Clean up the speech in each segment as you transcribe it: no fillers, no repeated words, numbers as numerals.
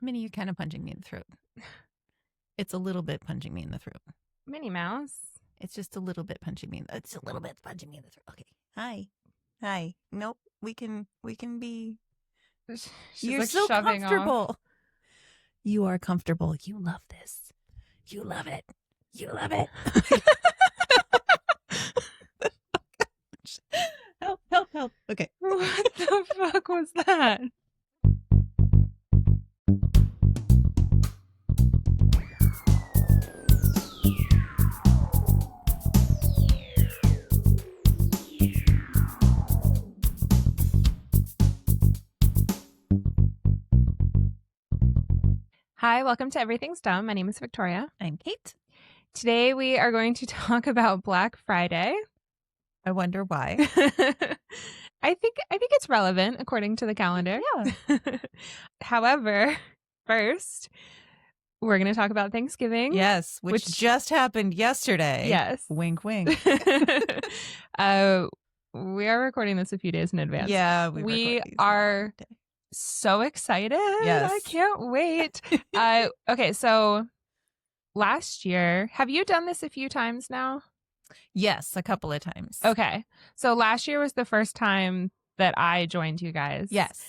Minnie, you're kind of punching me in the throat. It's a little bit punching me in the throat. Minnie Mouse. It's just a little bit punching me. It's a little bit punching me in the throat. Okay. Hi. Nope. We can be. She's You're like so shoving comfortable. off. You are comfortable. You love this. You love it. You love it. Help. Okay. What the fuck was that? Hi, welcome to Everything's Dumb. My name is Victoria. I'm Kate. Today we are going to talk about Black Friday. I wonder why. I think it's relevant according to the calendar. Yeah. However, first, we're going to talk about Thanksgiving. Yes, which just happened yesterday. Yes. Wink, wink. We are recording this a few days in advance. Yeah, we are so excited. Yes. I can't wait. Okay, so last year, have you done this a few times now? Yes, a couple of times. Okay. So last year was the first time that I joined you guys. Yes.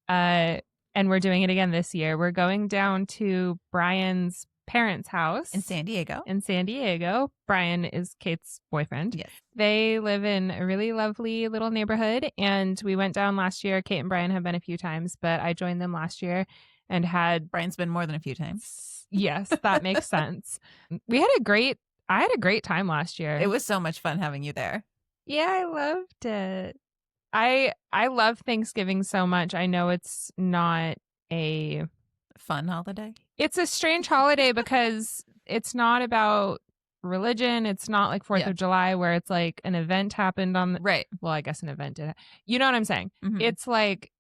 And we're doing it again this year. We're going down to Brian's parents' house In San Diego. Brian is Kate's boyfriend. Yes. They live in a really lovely little neighborhood, and we went down last year. Kate and Brian have been a few times, but I joined them last year and had... Brian's been more than a few times. Yes, that makes sense. I had a great time last year. It was so much fun having you there. Yeah, I loved it. I love Thanksgiving so much. I know it's not a fun holiday. It's a strange holiday because it's not about religion. It's not like 4th of July where it's like an event happened on the... Right. Well, I guess an event did. You know what I'm saying? Mm-hmm. It's like,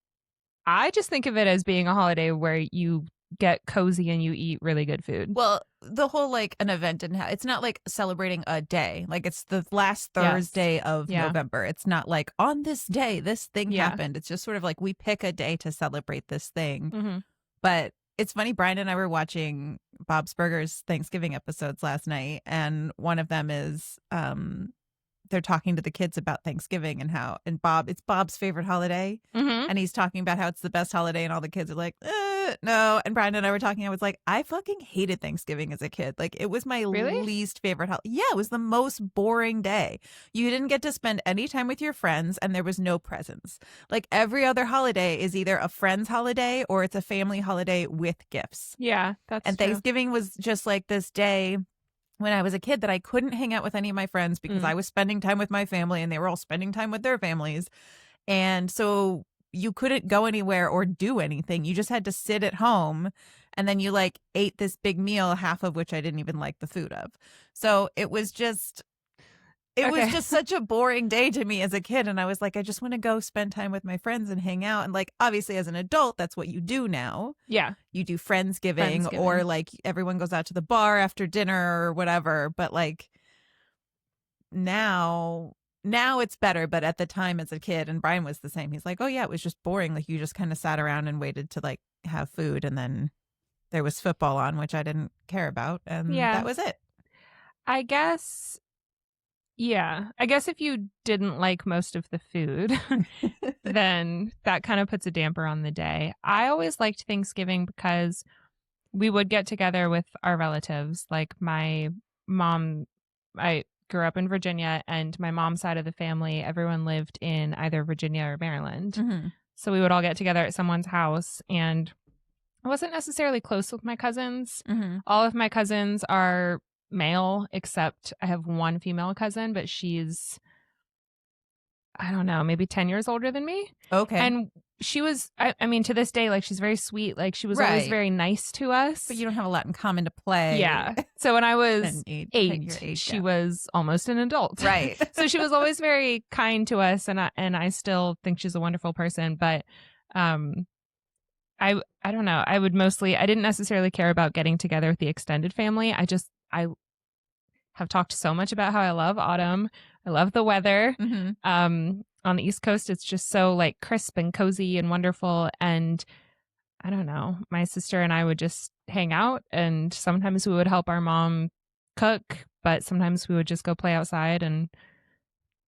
I just think of it as being a holiday where you get cozy and you eat really good food. Well, the whole like an event didn't have, it's not like celebrating a day. Like it's the last Thursday of November. It's not like on this day, this thing happened. It's just sort of like we pick a day to celebrate this thing. Mm-hmm. But it's funny, Brian and I were watching Bob's Burgers Thanksgiving episodes last night. And one of them is, they're talking to the kids about Thanksgiving and how, and it's Bob's favorite holiday. Mm-hmm. And he's talking about how it's the best holiday and all the kids are like, no. And Brian and I were talking, I was like, I fucking hated Thanksgiving as a kid. Like it was my least favorite holiday. Yeah, it was the most boring day. You didn't get to spend any time with your friends and there was no presents. Like every other holiday is either a friend's holiday or it's a family holiday with gifts. Yeah, that's And true. Thanksgiving was just like this day when I was a kid that I couldn't hang out with any of my friends because I was spending time with my family and they were all spending time with their families. And so you couldn't go anywhere or do anything. You just had to sit at home and then you like ate this big meal, half of which I didn't even like the food of. So it was just such a boring day to me as a kid. And I was like, I just want to go spend time with my friends and hang out. And like, obviously as an adult, that's what you do now. Yeah. You do Friendsgiving. Or like everyone goes out to the bar after dinner or whatever. But like now it's better. But at the time as a kid, and Brian was the same, he's like, oh yeah, it was just boring. Like you just kind of sat around and waited to like have food. And then there was football on, which I didn't care about. And that was it. I guess if you didn't like most of the food, then that kind of puts a damper on the day. I always liked Thanksgiving because we would get together with our relatives. Like my mom, I grew up in Virginia, and my mom's side of the family, everyone lived in either Virginia or Maryland. Mm-hmm. So we would all get together at someone's house, and I wasn't necessarily close with my cousins. Mm-hmm. All of my cousins are male, except I have one female cousin, but she's, I don't know, maybe 10 years older than me. Okay. And she was, I mean, to this day, like she's very sweet. Like she was always very nice to us. But you don't have a lot in common to play. Yeah. So when I was eight, she was almost an adult. Right. So she was always very kind to us, and I still think she's a wonderful person. But I don't know. I didn't necessarily care about getting together with the extended family. I have talked so much about how I love autumn. I love the weather. Mm-hmm. On the East Coast, it's just so like crisp and cozy and wonderful. And I don't know, my sister and I would just hang out, and sometimes we would help our mom cook, but sometimes we would just go play outside. And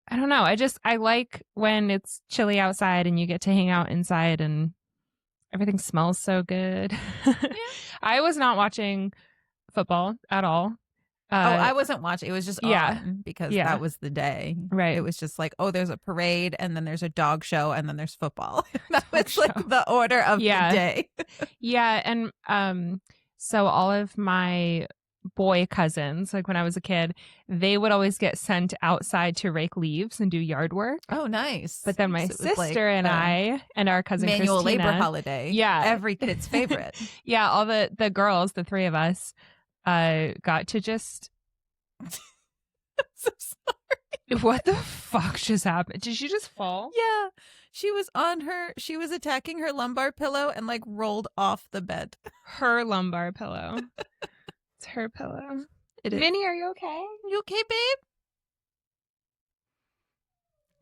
I don't know, I like when it's chilly outside and you get to hang out inside and everything smells so good. I was not watching football at all. I wasn't watching. It was just yeah. on because Yeah. that was the day. Right. It was just like, oh, there's a parade and then there's a dog show and then there's football. That Dog was like show. the order of the Yeah. day. Yeah. And so all of my boy cousins, like when I was a kid, they would always get sent outside to rake leaves and do yard work. Oh, nice. But then my So it was sister like and a I and our cousin manual Christina, labor holiday. Yeah. Every kid's favorite. yeah, all the girls, the three of us, got to just I'm so sorry. what the fuck just happened? Did she just fall? Yeah. She was attacking her lumbar pillow and like rolled off the bed. Her lumbar pillow. It's her pillow. It is. Minnie, are you okay? You okay, babe?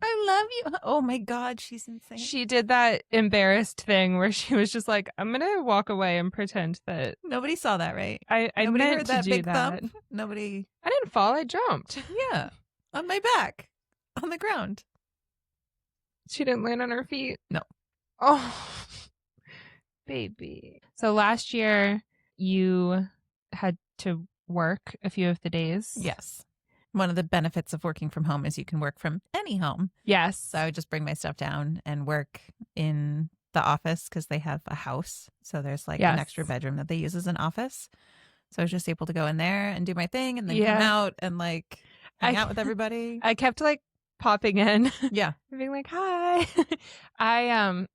I love you. Oh my God, she's insane. She did that embarrassed thing where she was just like, I'm going to walk away and pretend that. Nobody saw that, right? I Nobody meant heard to that do big that. thump. Nobody. I didn't fall. I jumped. Yeah, on my back, on the ground. She didn't land on her feet. No. Oh, baby. So last year you had to work a few of the days. Yes. One of the benefits of working from home is you can work from any home. Yes. So I would just bring my stuff down and work in the office because they have a house. So there's like an extra bedroom that they use as an office. So I was just able to go in there and do my thing and then come out and like hang out with everybody. I kept like popping in. Yeah. Being like, hi. I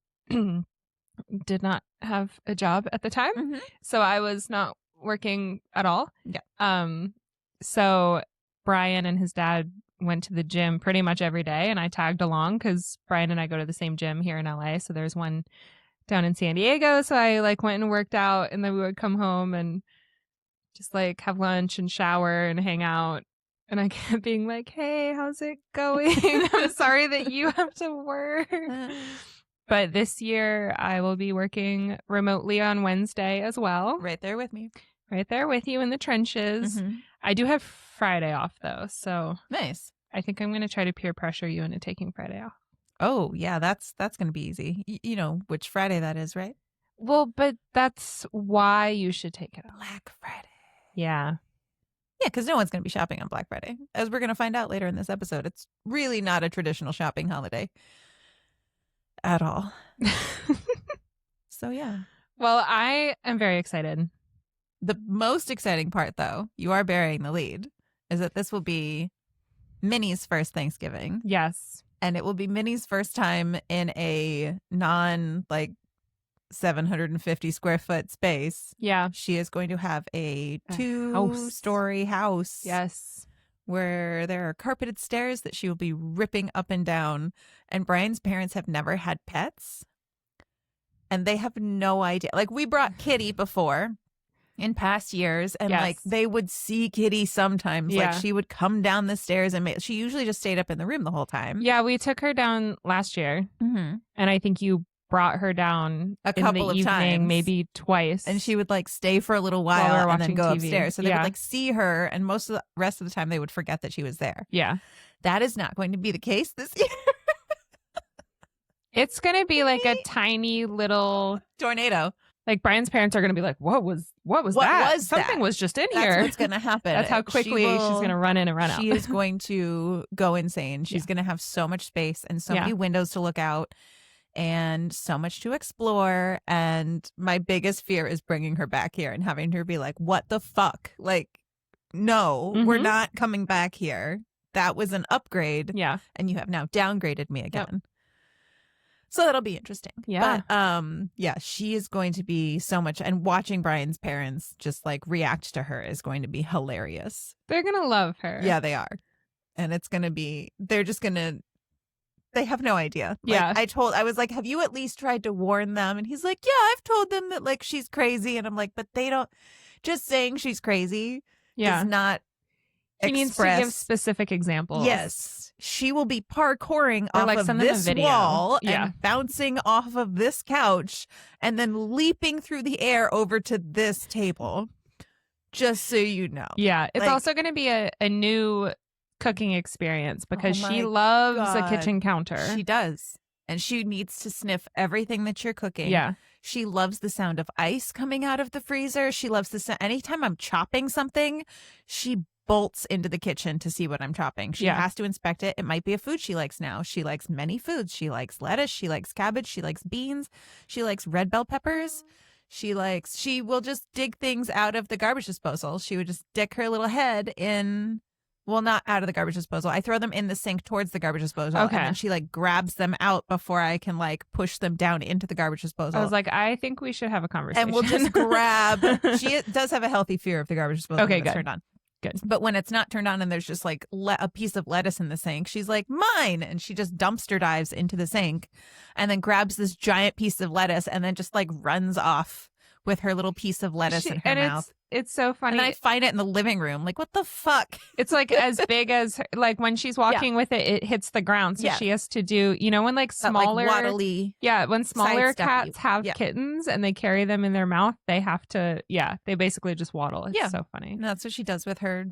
did not have a job at the time. Mm-hmm. So I was not working at all. Yeah. So Brian and his dad went to the gym pretty much every day, and I tagged along because Brian and I go to the same gym here in LA. So there's one down in San Diego. So I like went and worked out, and then we would come home and just like have lunch and shower and hang out. And I kept being like, hey, how's it going? I'm sorry that you have to work. But this year I will be working remotely on Wednesday as well. Right there with me. Right there with you in the trenches. Mm-hmm. I do have Friday off though. So nice. I think I'm going to try to peer pressure you into taking Friday off. Oh, yeah, that's going to be easy. You know which Friday that is, right? Well, but that's why you should take it off. Black Friday. Yeah. Yeah, because no one's going to be shopping on Black Friday. As we're going to find out later in this episode, it's really not a traditional shopping holiday at all. So, yeah. Well, I am very excited. The most exciting part, though, you are bearing the lead, is that this will be Minnie's first Thanksgiving. Yes. And it will be Minnie's first time in a like 750 square foot space. Yeah. She is going to have a 2-story house. Yes. Where there are carpeted stairs that she will be ripping up and down. And Brian's parents have never had pets. And they have no idea. Like, we brought Kitty before in past years. And, like, they would see Kitty sometimes. Yeah. Like, she would come down the stairs and she usually just stayed up in the room the whole time. Yeah, we took her down last year. Mm-hmm. And I think you brought her down a couple of times, maybe twice. And she would like stay for a little while and then go TV. upstairs. So they would like see her, and most of the rest of the time they would forget that she was there. Yeah. That is not going to be the case this year. It's going to be like a tiny little tornado. Like Brian's parents are going to be like, what was that? Something was just in here. That's what's going to happen. That's how quickly she's going to run in and run out. She is going to go insane. She's going to have so much space and so many windows to look out and so much to explore. And my biggest fear is bringing her back here and having her be like, what the fuck? Like, no, we're not coming back here. That was an upgrade. Yeah. And you have now downgraded me again. Yep. So that'll be interesting. Yeah. But yeah, she is going to be so much, and watching Brian's parents just like react to her is going to be hilarious. They're going to love her. Yeah, they are. And it's going to be, they have no idea. Like, I was like, have you at least tried to warn them? And he's like, yeah, I've told them that like she's crazy. And I'm like, but they don't, just saying she's crazy is not She needs to give express. specific examples. Yes. She will be parkouring Or off like of send them a this video. wall Yeah. and bouncing off of this couch and then leaping through the air over to this table. Just so you know. Yeah. It's Like- also going to be a new cooking experience because Oh she my loves a God. kitchen counter. She does. And she needs to sniff everything that you're cooking. Yeah. She loves the sound of ice coming out of the freezer. She loves the sound. Anytime I'm chopping something, she bolts into the kitchen to see what I'm chopping. She Yeah. has to inspect it. It might be a food she likes now. She likes many foods. She likes lettuce. She likes cabbage. She likes beans. She likes red bell peppers. She will just dig things out of the garbage disposal. She would just stick her little head in, well, not out of the garbage disposal. I throw them in the sink towards the garbage disposal. Okay. And then she like grabs them out before I can like push them down into the garbage disposal. I was like, I think we should have a conversation. And we'll just grab. She does have a healthy fear of the garbage disposal. Okay, when it's good. turned on. Good. But when it's not turned on and there's just like a piece of lettuce in the sink, she's like, mine. And she just dumpster dives into the sink and then grabs this giant piece of lettuce and then just like runs off with her little piece of lettuce in her mouth. It's so funny. And then I find it in the living room. Like, what the fuck? It's like as big as like when she's walking with it, it hits the ground. So Yeah. she has to do, you know, when like That, smaller, like, waddly. yeah, when smaller sidestep cats you. have Yeah. kittens and they carry them in their mouth, they have to, they basically just waddle. It's Yeah. so funny. And that's what she does with her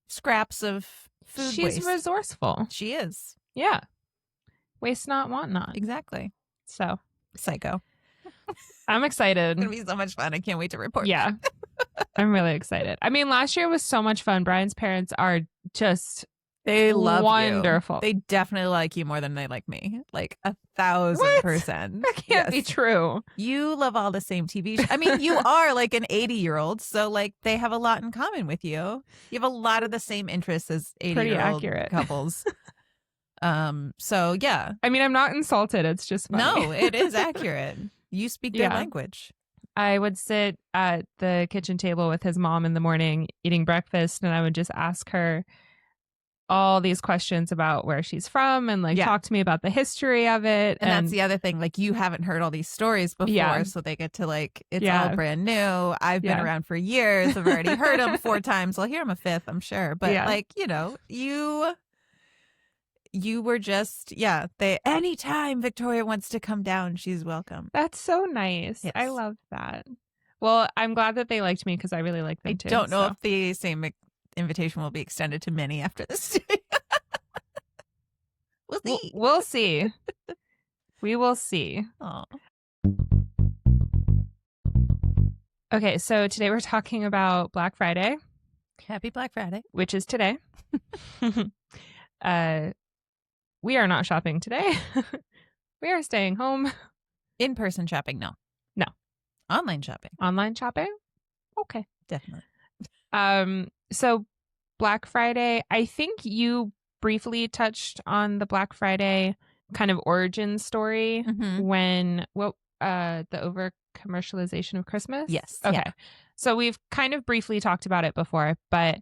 scraps of food She's waste. resourceful. She is. Yeah. Waste not, want not. Exactly. So Psycho. I'm excited. It's going to be so much fun. I can't wait to report. Yeah. I'm really excited. I mean, last year was so much fun. Brian's parents are just They love wonderful. you. They definitely like you more than they like me. Like 1,000%. That can't be true. You love all the same TV shows. I mean, you are like an 80-year-old, so like they have a lot in common with you. You have a lot of the same interests as 80-year-old accurate. couples. So yeah. I mean, I'm not insulted. It's just funny. No, it is accurate. You speak their Yeah. language. I would sit at the kitchen table with his mom in the morning eating breakfast, and I would just ask her all these questions about where she's from and like Yeah. talk to me about the history of it. And that's the other thing. Like, you haven't heard all these stories before, Yeah. so they get to like, it's Yeah. all brand new. I've been Yeah. around for years. I've already heard them 4 times. I'll hear them a 5th, I'm sure. But Yeah. like, you know, you were just, anytime Victoria wants to come down, she's welcome. That's so nice. Yes. I love that. Well, I'm glad that they liked me because I really like them I too. don't know so. if the same invitation will be extended to Minnie after this. We'll see. We'll see. We will see. Aw. Okay, so today we're talking about Black Friday, Happy Black Friday. which is today. We are not shopping today. We are staying home. In-person shopping, no. No. Online shopping, Online shopping? Okay. definitely. So Black Friday, I think you briefly touched on the Black Friday kind of origin story Mhm. when the over commercialization of Christmas? Yes. Okay. Yeah. So we've kind of briefly talked about it before, but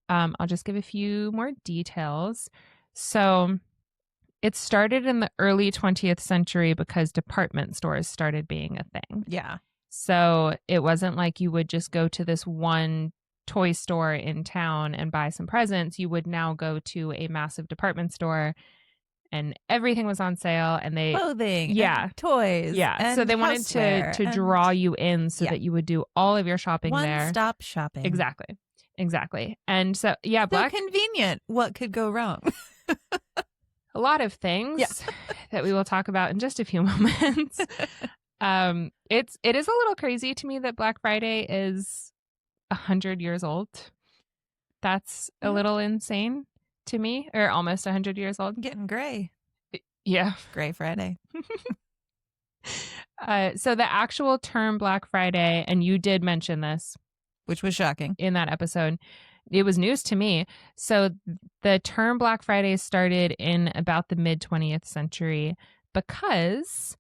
I'll just give a few more details. So it started in the early 20th century because department stores started being a thing. Yeah. So it wasn't like you would just go to this one toy store in town and buy some presents. You would now go to a massive department store and everything was on sale and they Clothing. Yeah. And toys. yeah, so and they wanted houseware to and draw you in so Yeah. that you would do all of your shopping there. one-stop shopping. Exactly. And so yeah, So convenient. What could go wrong? a lot of things Yeah. that we will talk about in just a few moments. It is a little crazy to me that Black Friday is 100 years old. That's a Yeah. little insane to me, or almost 100 years old. Getting gray. Yeah. Gray Friday. So the actual term Black Friday, and you did mention this Which was shocking. in that episode, it was news to me. So the term Black Friday started in about the mid 20th century because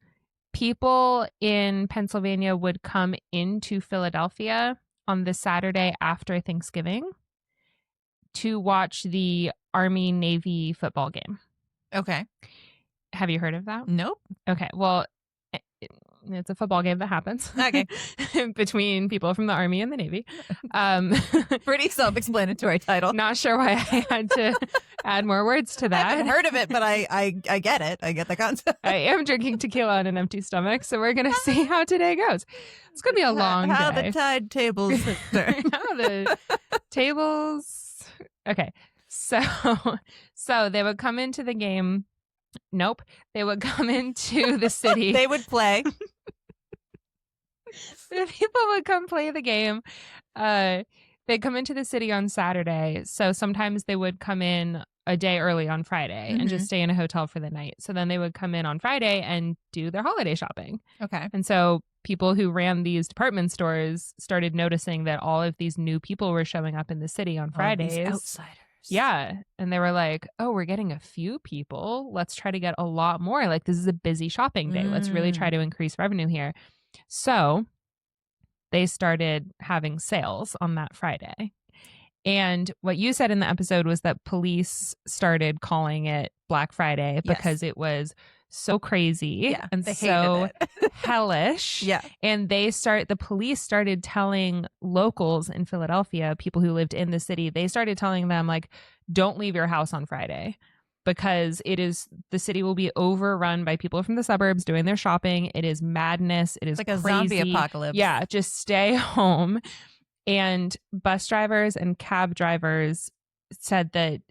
people in Pennsylvania would come into Philadelphia on the Saturday after Thanksgiving to watch the Army-Navy football game. Okay. Have you heard of that? Nope. Okay. Well, It's a football game that happens. Okay. Between people from the Army and the Navy. Pretty self-explanatory title. Not sure why I had to add more words to I that. haven't heard of it, but I get it. I get the concept. I am drinking tequila on an empty stomach, so we're going to see how today goes. It's going to be a long how day. the tide tables turn. How the tables. Okay. So they would come into the game. Nope. They would come into the city. They would play. The people would come play the game. They'd come into the city on Saturday. So sometimes they would come in a day early on Friday and just stay in a hotel for the night. So then they would come in on Friday and do their holiday shopping. Okay. And so people who ran these department stores started noticing that all of these new people were showing up in the city on Fridays. These outsiders. Yeah. And they were like, oh, we're getting a few people. Let's try to get a lot more. Like, this is a busy shopping day. Let's really try to increase revenue here. So they started having sales on that Friday. And what you said in the episode was that police started calling it Black Friday because it was so crazy and so hellish. Yeah. And the police started telling locals in Philadelphia, people who lived in the city, they started telling them, like, don't leave your house on Friday because the city will be overrun by people from the suburbs doing their shopping. It is madness. It is like crazy. a zombie apocalypse. Yeah. Just stay home. And bus drivers and cab drivers said that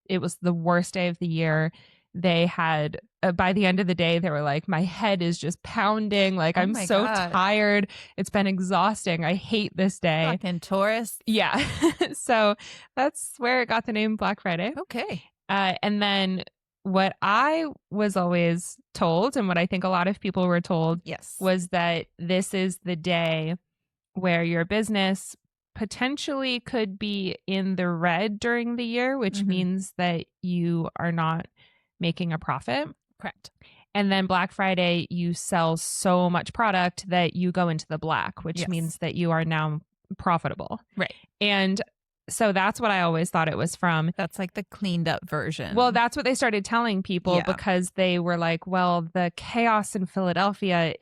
it was the worst day of the year. They had, by the end of the day, they were like, my head is just pounding. Like, I'm so tired. It's been exhausting. I hate this day. Fucking tourists. Yeah. So that's where it got the name Black Friday. Okay. And then what I was always told, and what I think a lot of people were told, was that this is the day where your business potentially could be in the red during the year, which means that you are not making a profit. Correct. And then Black Friday, you sell so much product that you go into the black, which means that you are now profitable. Right. And so that's what I always thought it was from. That's like the cleaned up version. Well, that's what they started telling people because they were like, well, the chaos in Philadelphia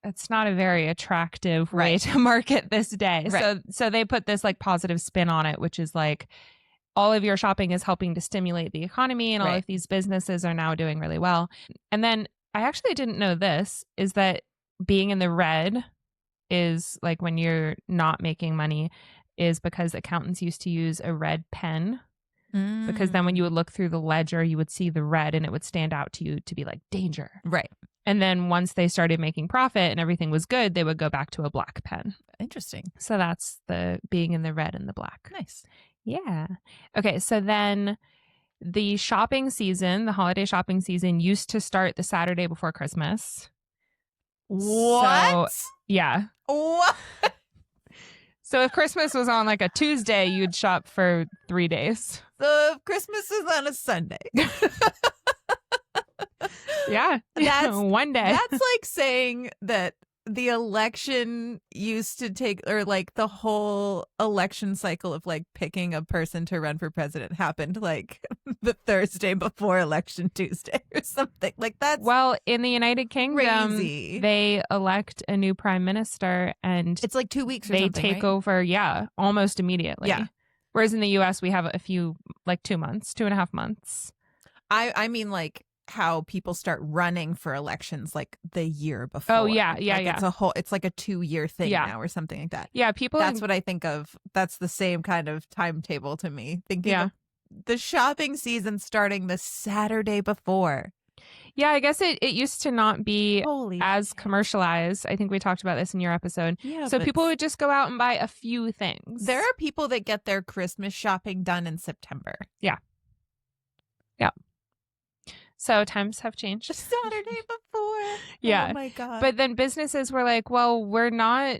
it's not a very attractive way to market this day. Right. So they put this like positive spin on it, which is like, all of your shopping is helping to stimulate the economy and all of these businesses are now doing really well. And then I actually didn't know this, is that being in the red is like when you're not making money is because accountants used to use a red pen. Because then when you would look through the ledger, you would see the red and it would stand out to you to be like danger. Right. And then once they started making profit and everything was good, they would go back to a black pen. Interesting. So that's the being in the red and the black. Nice. Yeah. Okay. So then the shopping season, the holiday shopping season used to start the Saturday before Christmas. What? So, yeah. What? So if Christmas was on like a Tuesday, you'd shop for 3 days. So if Christmas is on a Sunday. Yeah. That's one day. That's like saying that the election used to take, or like the whole election cycle of like picking a person to run for president happened like the Thursday before election Tuesday or something. Like that's well, in the United Kingdom, crazy. They elect a new prime minister and it's like 2 weeks or they something, take right? over, almost immediately. Yeah. Whereas in the US, we have a few, like 2 months, 2.5 months. I mean, like how people start running for elections like the year before. Oh, yeah. It's like a 2-year thing now or something like that. Yeah, people. That's what I think of. That's the same kind of timetable to me. Thinking of the shopping season starting the Saturday before. Yeah, I guess it used to not be as commercialized. I think we talked about this in your episode. Yeah, so people would just go out and buy a few things. There are people that get their Christmas shopping done in September. Yeah. Yeah. So times have changed. The Saturday before. Yeah. Oh my God. But then businesses were like, well, we're not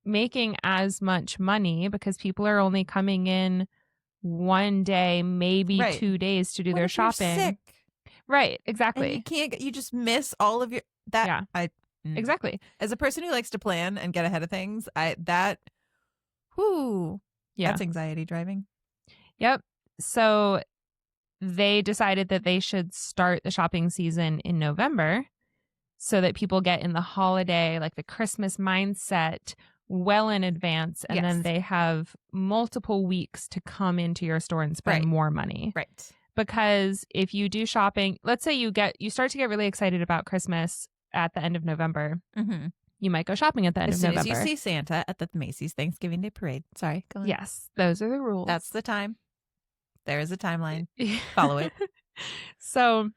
making as much money because people are only coming in one day, maybe 2 days to do their shopping. You're sick? Right. Exactly. And you just miss all of your exactly. As a person who likes to plan and get ahead of things, that's anxiety driving. Yep. So they decided that they should start the shopping season in November so that people get in the holiday, like the Christmas mindset well in advance, and then Yes. they have multiple weeks to come into your store and spend Right. more money. Right. Because if you do shopping, let's say you start to get really excited about Christmas at the end of November. Mm-hmm. You might go shopping at the end As of soon November. as you see Santa at the Macy's Thanksgiving Day Parade. Sorry, go on. Yes, those are the rules. That's the time. There is a timeline. Follow it. So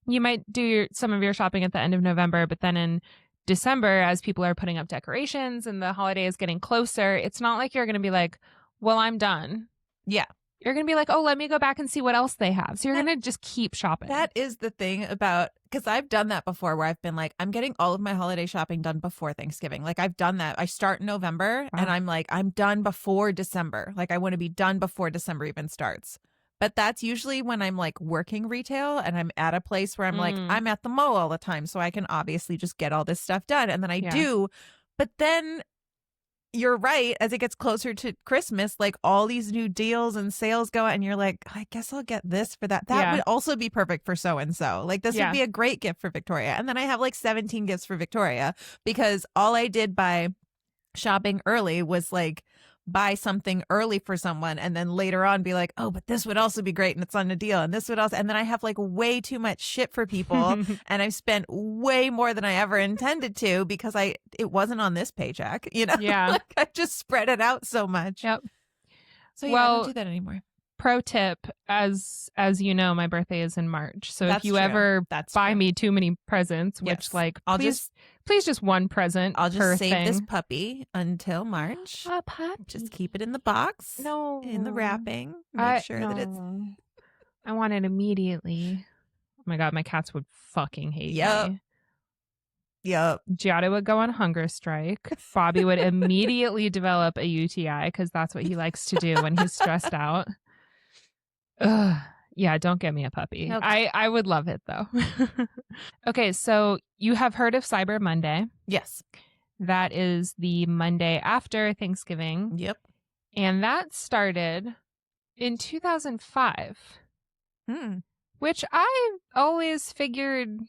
you might do some of your shopping at the end of November, but then in December, as people are putting up decorations and the holiday is getting closer, it's not like you're going to be like, well, I'm done. Yeah. You're going to be like, oh, let me go back and see what else they have. So you're going to just keep shopping. That is the thing about, because I've done that before where I've been like, I'm getting all of my holiday shopping done before Thanksgiving. Like I've done that. I start in November and I'm like, I'm done before December. Like I want to be done before December even starts. But that's usually when I'm like working retail and I'm at a place where I'm like, I'm at the mall all the time. So I can obviously just get all this stuff done. And then I do. But then you're right. As it gets closer to Christmas, like all these new deals and sales go out and you're like, I guess I'll get this for that. That would also be perfect for so-and-so. Like this would be a great gift for Victoria. And then I have like 17 gifts for Victoria because all I did by shopping early was like buy something early for someone and then later on be like, oh, but this would also be great and it's on a deal and this would also, and then I have like way too much shit for people and I've spent way more than I ever intended to because it wasn't on this paycheck, you know? Yeah. Like I just spread it out so much. Yep. So yeah, I don't do that anymore. Pro tip, as you know, my birthday is in March. So if you true. Ever That's buy true. me too many presents, which like please just one present. I'll just per save thing. this puppy until March. A puppy. Just keep it in the box. No. In the wrapping. Make sure that it's. I want it immediately. Oh my God, my cats would fucking hate me. Yep. Giada would go on hunger strike. Bobby would immediately develop a UTI because that's what he likes to do when he's stressed out. Ugh. Yeah, don't get me a puppy. Okay. I would love it though. Okay, so you have heard of Cyber Monday. Yes. That is the Monday after Thanksgiving. Yep. And that started in 2005. Which I always figured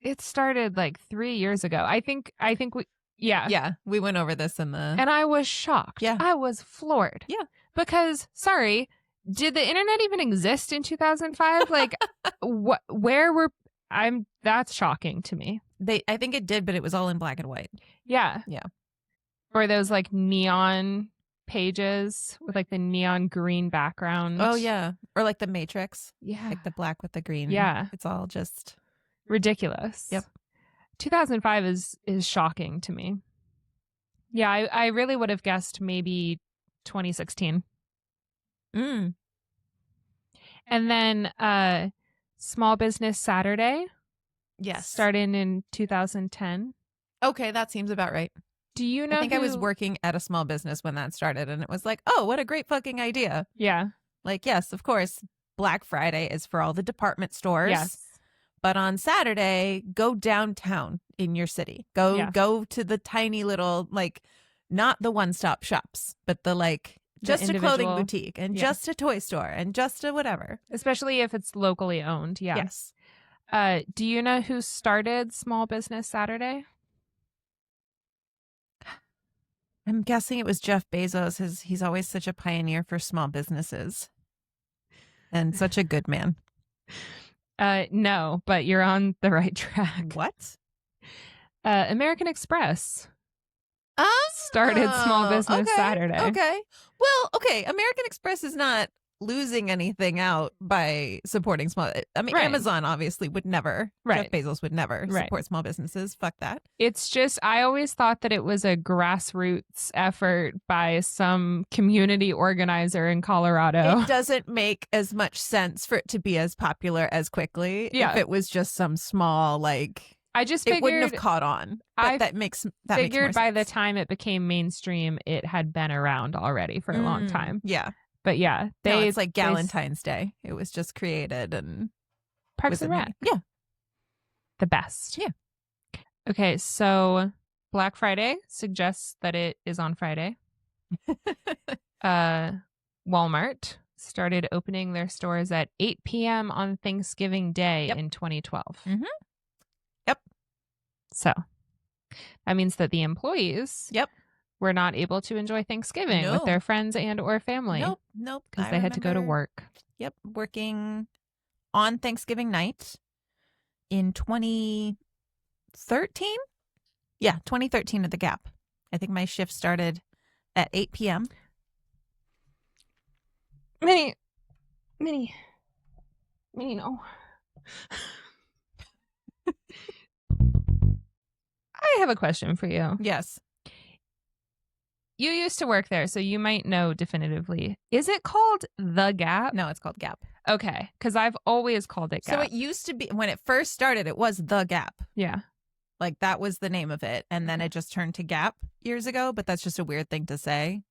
it started like 3 years ago. I think we Yeah, we went over this in the And I was shocked. Yeah. I was floored. Yeah. Because did the internet even exist in 2005? Like that's shocking to me. I think it did, but it was all in black and white. Yeah. Yeah. Or those like neon pages with like the neon green background. Oh yeah. Or like the Matrix. Yeah. Like the black with the green. Yeah. It's all just ridiculous. Yep. 2005 is shocking to me. Yeah, I really would have guessed maybe 2016. And then Small Business Saturday. Yes. Started in 2010. Okay, that seems about right. Do you know I think I was working at a small business when that started and it was like, oh, what a great fucking idea. Yeah. Like, yes, of course, Black Friday is for all the department stores. Yes. But on Saturday, go downtown in your city. Go to the tiny little, like, not the one-stop shops, but the like just a clothing boutique and just a toy store and just a whatever. Especially if it's locally owned. Yeah. Yes. Do you know who started Small Business Saturday? I'm guessing it was Jeff Bezos. He's always such a pioneer for small businesses and such a good man. No, but you're on the right track. What? American Express started Small Business Saturday. Okay. Well, okay. American Express is not losing anything out by supporting small. I mean, Amazon obviously would never. Jeff Bezos would never support small businesses. Fuck that. It's just, I always thought that it was a grassroots effort by some community organizer in Colorado. It doesn't make as much sense for it to be as popular as quickly if it was just some small, like, I just figured it wouldn't have caught on. But that makes figured by the sense. time it became mainstream, it had been around already for a long time. Yeah. But yeah, it's like Galentine's Day. It was just created and Parks and Rec. Yeah. The best. Yeah. Okay, so Black Friday suggests that it is on Friday. Walmart started opening their stores at 8 p.m. on Thanksgiving Day in 2012. Mm-hmm. Yep. So that means that the employees Yep. were not able to enjoy Thanksgiving with No. their friends and or family. Nope. Because they had to go to work. Yep. Working on Thanksgiving night in 2013. Yeah, 2013 at the Gap. I think my shift started at 8 p.m. Minnie, no. I have a question for you. Yes. You used to work there, so you might know definitively. Is it called The Gap? No, it's called Gap. Okay, because I've always called it Gap. So it used to be, when it first started, it was The Gap. Yeah. Like that was the name of it. And then it just turned to Gap years ago, but that's just a weird thing to say.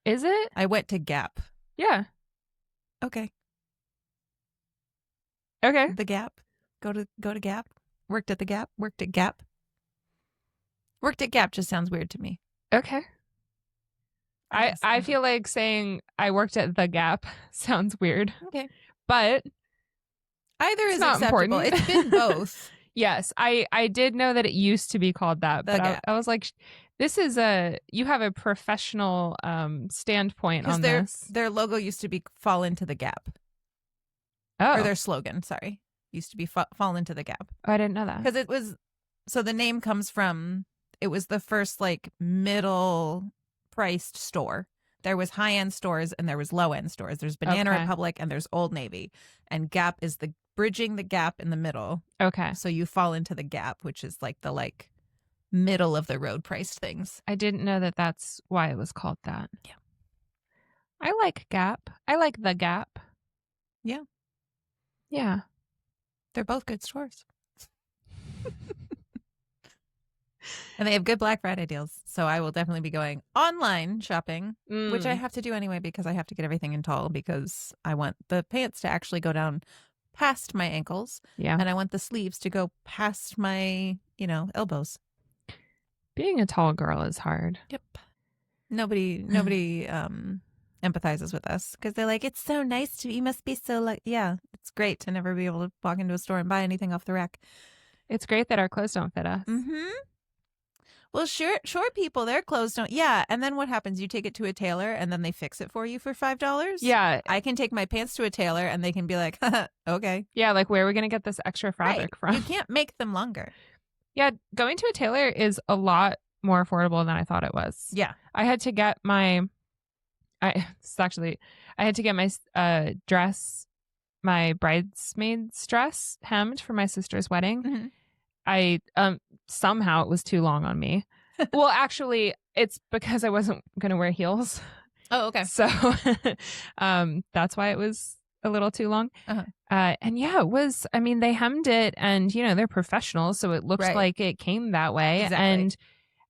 Is it? I went to Gap. Yeah. Okay. Okay. The Gap. Go to Gap. Worked at the Gap. Worked at Gap. Worked at Gap just sounds weird to me. Okay. I feel like saying I worked at The Gap sounds weird. Okay. But either is not acceptable. important. It's been both. Yes, I did know that it used to be called that, The but Gap. I was like, this is you have a professional standpoint on this. Their logo used to be fall into the gap. Oh. Or their slogan, sorry. Used to be fall into the gap. Oh, I didn't know that. Because it was, so the name comes from, it was the first like middle priced store. There was high-end stores and there was low-end stores. There's Banana Okay. Republic and there's Old Navy. And Gap is the bridging the gap in the middle. Okay. So you fall into the gap, which is like the middle of the road priced things. I didn't know that that's why it was called that. Yeah. I like Gap. I like The Gap. Yeah. Yeah. They're both good stores. And they have good Black Friday deals. So I will definitely be going online shopping, which I have to do anyway because I have to get everything in tall because I want the pants to actually go down past my ankles. Yeah. And I want the sleeves to go past my, elbows. Being a tall girl is hard. Yep. Nobody empathizes with us because they're like, it's so nice to, you must be so like, yeah, it's great to never be able to walk into a store and buy anything off the rack. It's great that our clothes don't fit us. Mm-hmm. Well, short people, their clothes don't. Yeah. And then what happens? You take it to a tailor and then they fix it for you for $5? Yeah. I can take my pants to a tailor and they can be like, okay. Yeah. Like, where are we going to get this extra fabric from? You can't make them longer. Yeah. Going to a tailor is a lot more affordable than I thought it was. Yeah. I had to get my dress, my bridesmaid's dress hemmed for my sister's wedding. Mm-hmm. I somehow it was too long on me. Well, actually, it's because I wasn't going to wear heels. Oh, okay. So that's why it was a little too long. Uh-huh. And yeah, it was, I mean, they hemmed it and, they're professionals. So it looks Right. like it came that way. Exactly. And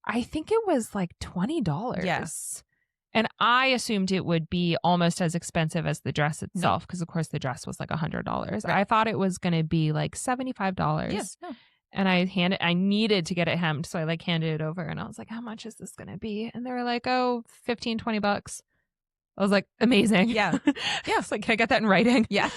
I think it was like $20. Yes. And I assumed it would be almost as expensive as the dress itself because, of course, the dress was like $100. Right. I thought it was going to be like $75. Yes. No. And I needed to get it hemmed. So I handed it over and I was like, how much is this going to be? And they were like, oh, $15-$20. I was like, amazing. Yeah. Yeah. It's like, can I get that in writing? Yeah.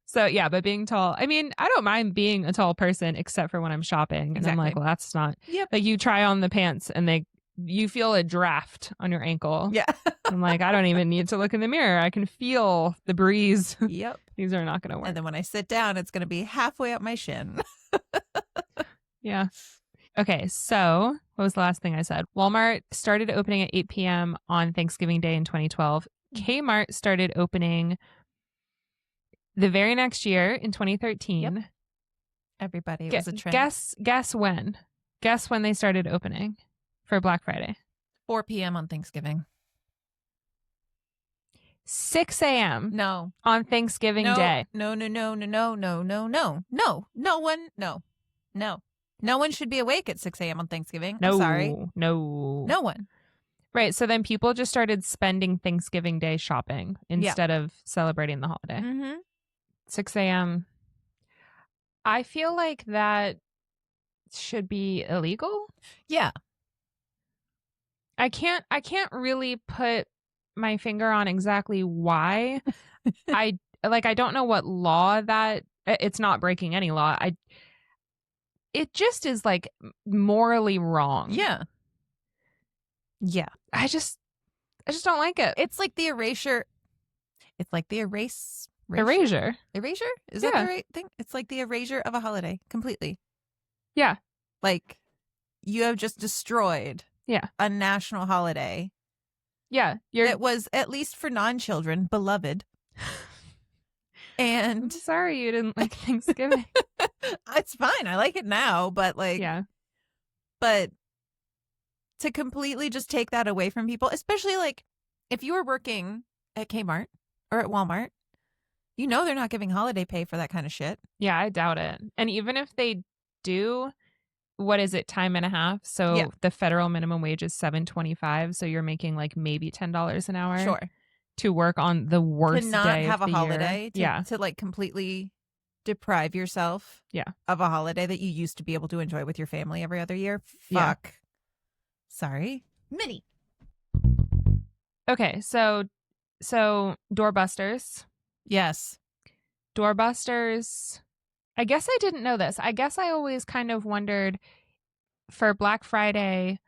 So yeah, but being tall, I mean, I don't mind being a tall person except for when I'm shopping. And I'm like, well, that's not, like you try on the pants and you feel a draft on your ankle. Yeah. I'm like, I don't even need to look in the mirror. I can feel the breeze. Yep. These are not going to work. And then when I sit down, it's going to be halfway up my shin. Yeah. Okay. So what was the last thing I said? Walmart started opening at 8 p.m. on Thanksgiving Day in 2012. Kmart started opening the very next year in 2013. Yep. Everybody, it was a trend. Guess when? Guess when they started opening for Black Friday? 4 p.m. on Thanksgiving. 6 a.m. No. On Thanksgiving Day. No. No one should be awake at 6 a.m. on Thanksgiving. No. I'm sorry. No one. Right. So then people just started spending Thanksgiving Day shopping instead of celebrating the holiday. Mm-hmm. 6 a.m. I feel like that should be illegal. Yeah. I can't really put my finger on exactly why. I don't know what law that it's not breaking any law. it just is like morally wrong. Yeah. Yeah. I just don't like it. It's like the erasure. It's like the Erasure. Erasure? Is that the right thing? It's like the erasure of a holiday completely. Yeah. Like you have just destroyed a national holiday. Yeah. It was, at least for non-children, beloved. And I'm sorry you didn't like Thanksgiving. It's fine. I like it now, but but to completely just take that away from people, especially like if you were working at Kmart or at Walmart, you know they're not giving holiday pay for that kind of shit. Yeah, I doubt it. And even if they do, what is it, time and a half? So the federal minimum wage is $7.25. So you're making like maybe $10 an hour. Sure. To work on the worst to not day have of a the holiday. Year. To like completely deprive yourself of a holiday that you used to be able to enjoy with your family every other year. Fuck. Sorry. Minnie. Okay, so doorbusters. Yes. Doorbusters. I guess I didn't know this. I guess I always kind of wondered for Black Friday.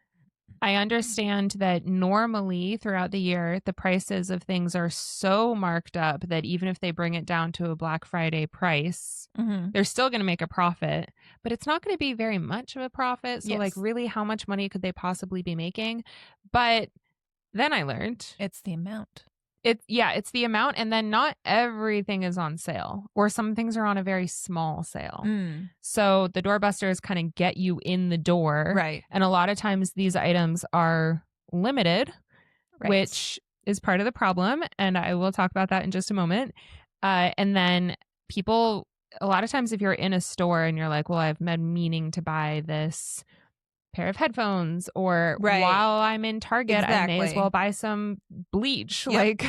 I understand that normally throughout the year, the prices of things are so marked up that even if they bring it down to a Black Friday price, they're still going to make a profit, but it's not going to be very much of a profit. So like really how much money could they possibly be making? But then I learned it's the amount. It's the amount. And then not everything is on sale, or some things are on a very small sale. So the doorbusters kind of get you in the door. Right. And a lot of times these items are limited, which is part of the problem. And I will talk about that in just a moment. And then people, a lot of times if you're in a store and you're like, well, I've been meaning to buy this pair of headphones, or while I'm in Target, I may as well buy some bleach. Like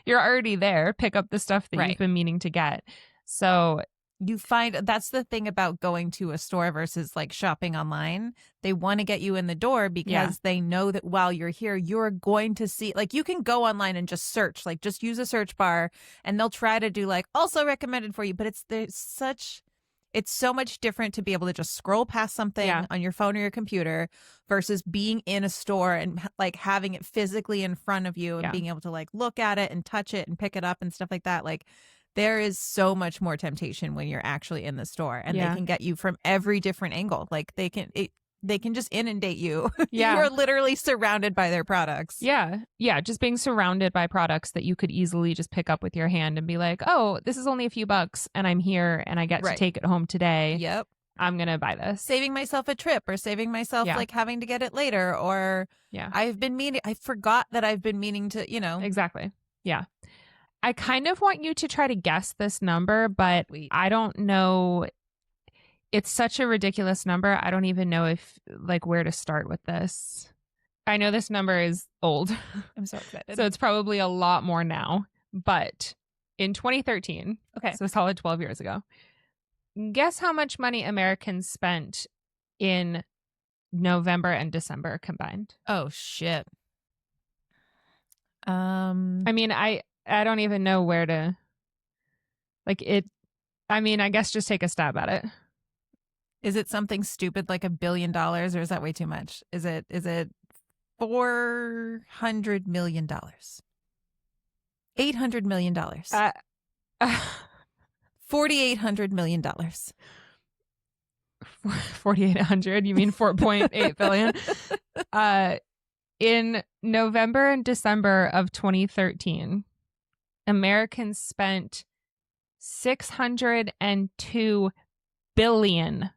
you're already there, pick up the stuff that you've been meaning to get. So you find that's the thing about going to a store versus like shopping online. They want to get you in the door because they know that while you're here, you're going to see, like you can go online and just search, like just use a search bar and they'll try to do like also recommended for you. But it's so much different to be able to just scroll past something on your phone or your computer versus being in a store and like having it physically in front of you and being able to like look at it and touch it and pick it up and stuff like that. Like there is so much more temptation when you're actually in the store, and they can get you from every different angle. Like they can just inundate you. You're literally surrounded by their products. Yeah. Just being surrounded by products that you could easily just pick up with your hand and be like, oh, this is only a few bucks and I'm here and I get to take it home today. Yep. I'm going to buy this. Saving myself a trip, or saving myself like having to get it later, or I forgot that I've been meaning to, Exactly. Yeah. I kind of want you to try to guess this number, but I don't know. It's such a ridiculous number. I don't even know where to start with this. I know this number is old. I'm so excited. So it's probably a lot more now. But in 2013, so a solid 12 years ago, guess how much money Americans spent in November and December combined? Oh, shit. I mean, I don't even know where to, I guess just take a stab at it. Is it something stupid like $1 billion, or is that way too much? Is it $400 million? $800 million. $4,800 million. 4,800? You mean 4.8 billion? In November and December of 2013, Americans spent $602 billion.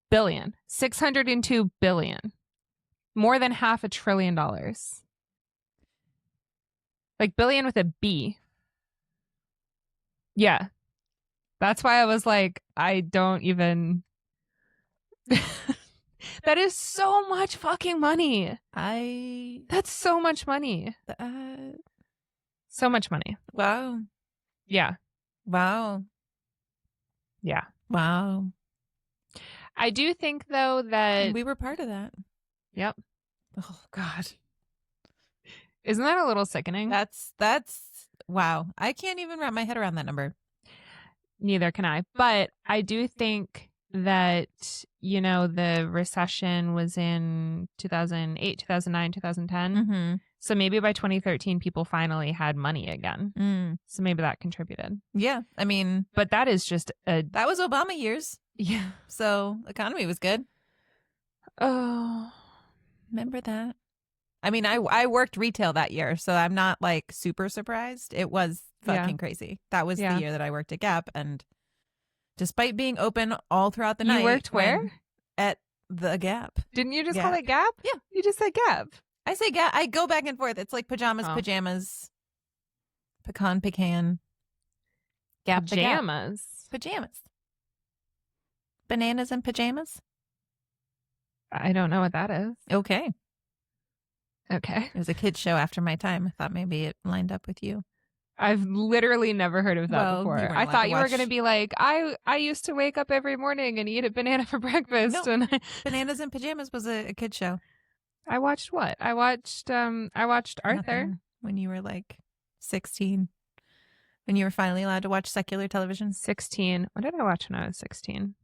Billion. $602 billion. More than $500 billion. Like billion with a B. Yeah. That's why I was like, I don't even. That is so much fucking money. That's so much money. So much money. Wow. Yeah. Wow. Yeah. Wow. I do think, though, that we were part of that. Yep. Oh, God. Isn't that a little sickening? That's wow. I can't even wrap my head around that number. Neither can I. But I do think that, the recession was in 2008, 2009, 2010. Mm-hmm. So maybe by 2013, people finally had money again. Mm. So maybe that contributed. Yeah. I mean, But that is just that was Obama years. Yeah. So economy was good. Oh. Remember that? I mean, I worked retail that year, so I'm not like super surprised. It was fucking crazy. That was the year that I worked at Gap, and despite being open all throughout the night. You worked where? At the Gap. Didn't you just call it Gap? Yeah. You just said Gap. I say Gap. I go back and forth. It's like pajamas, pecan. Gap, pajamas. Pajamas. Bananas and pajamas? I don't know what that is. Okay. It was a kid's show after my time. I thought maybe it lined up with you. I've literally never heard of that before. I thought you were going to be like, I used to wake up every morning and eat a banana for breakfast. No, Bananas and Pajamas was a kid's show. I watched what? I watched Arthur. Nothing. When you were like 16. When you were finally allowed to watch secular television. 16. What did I watch when I was 16?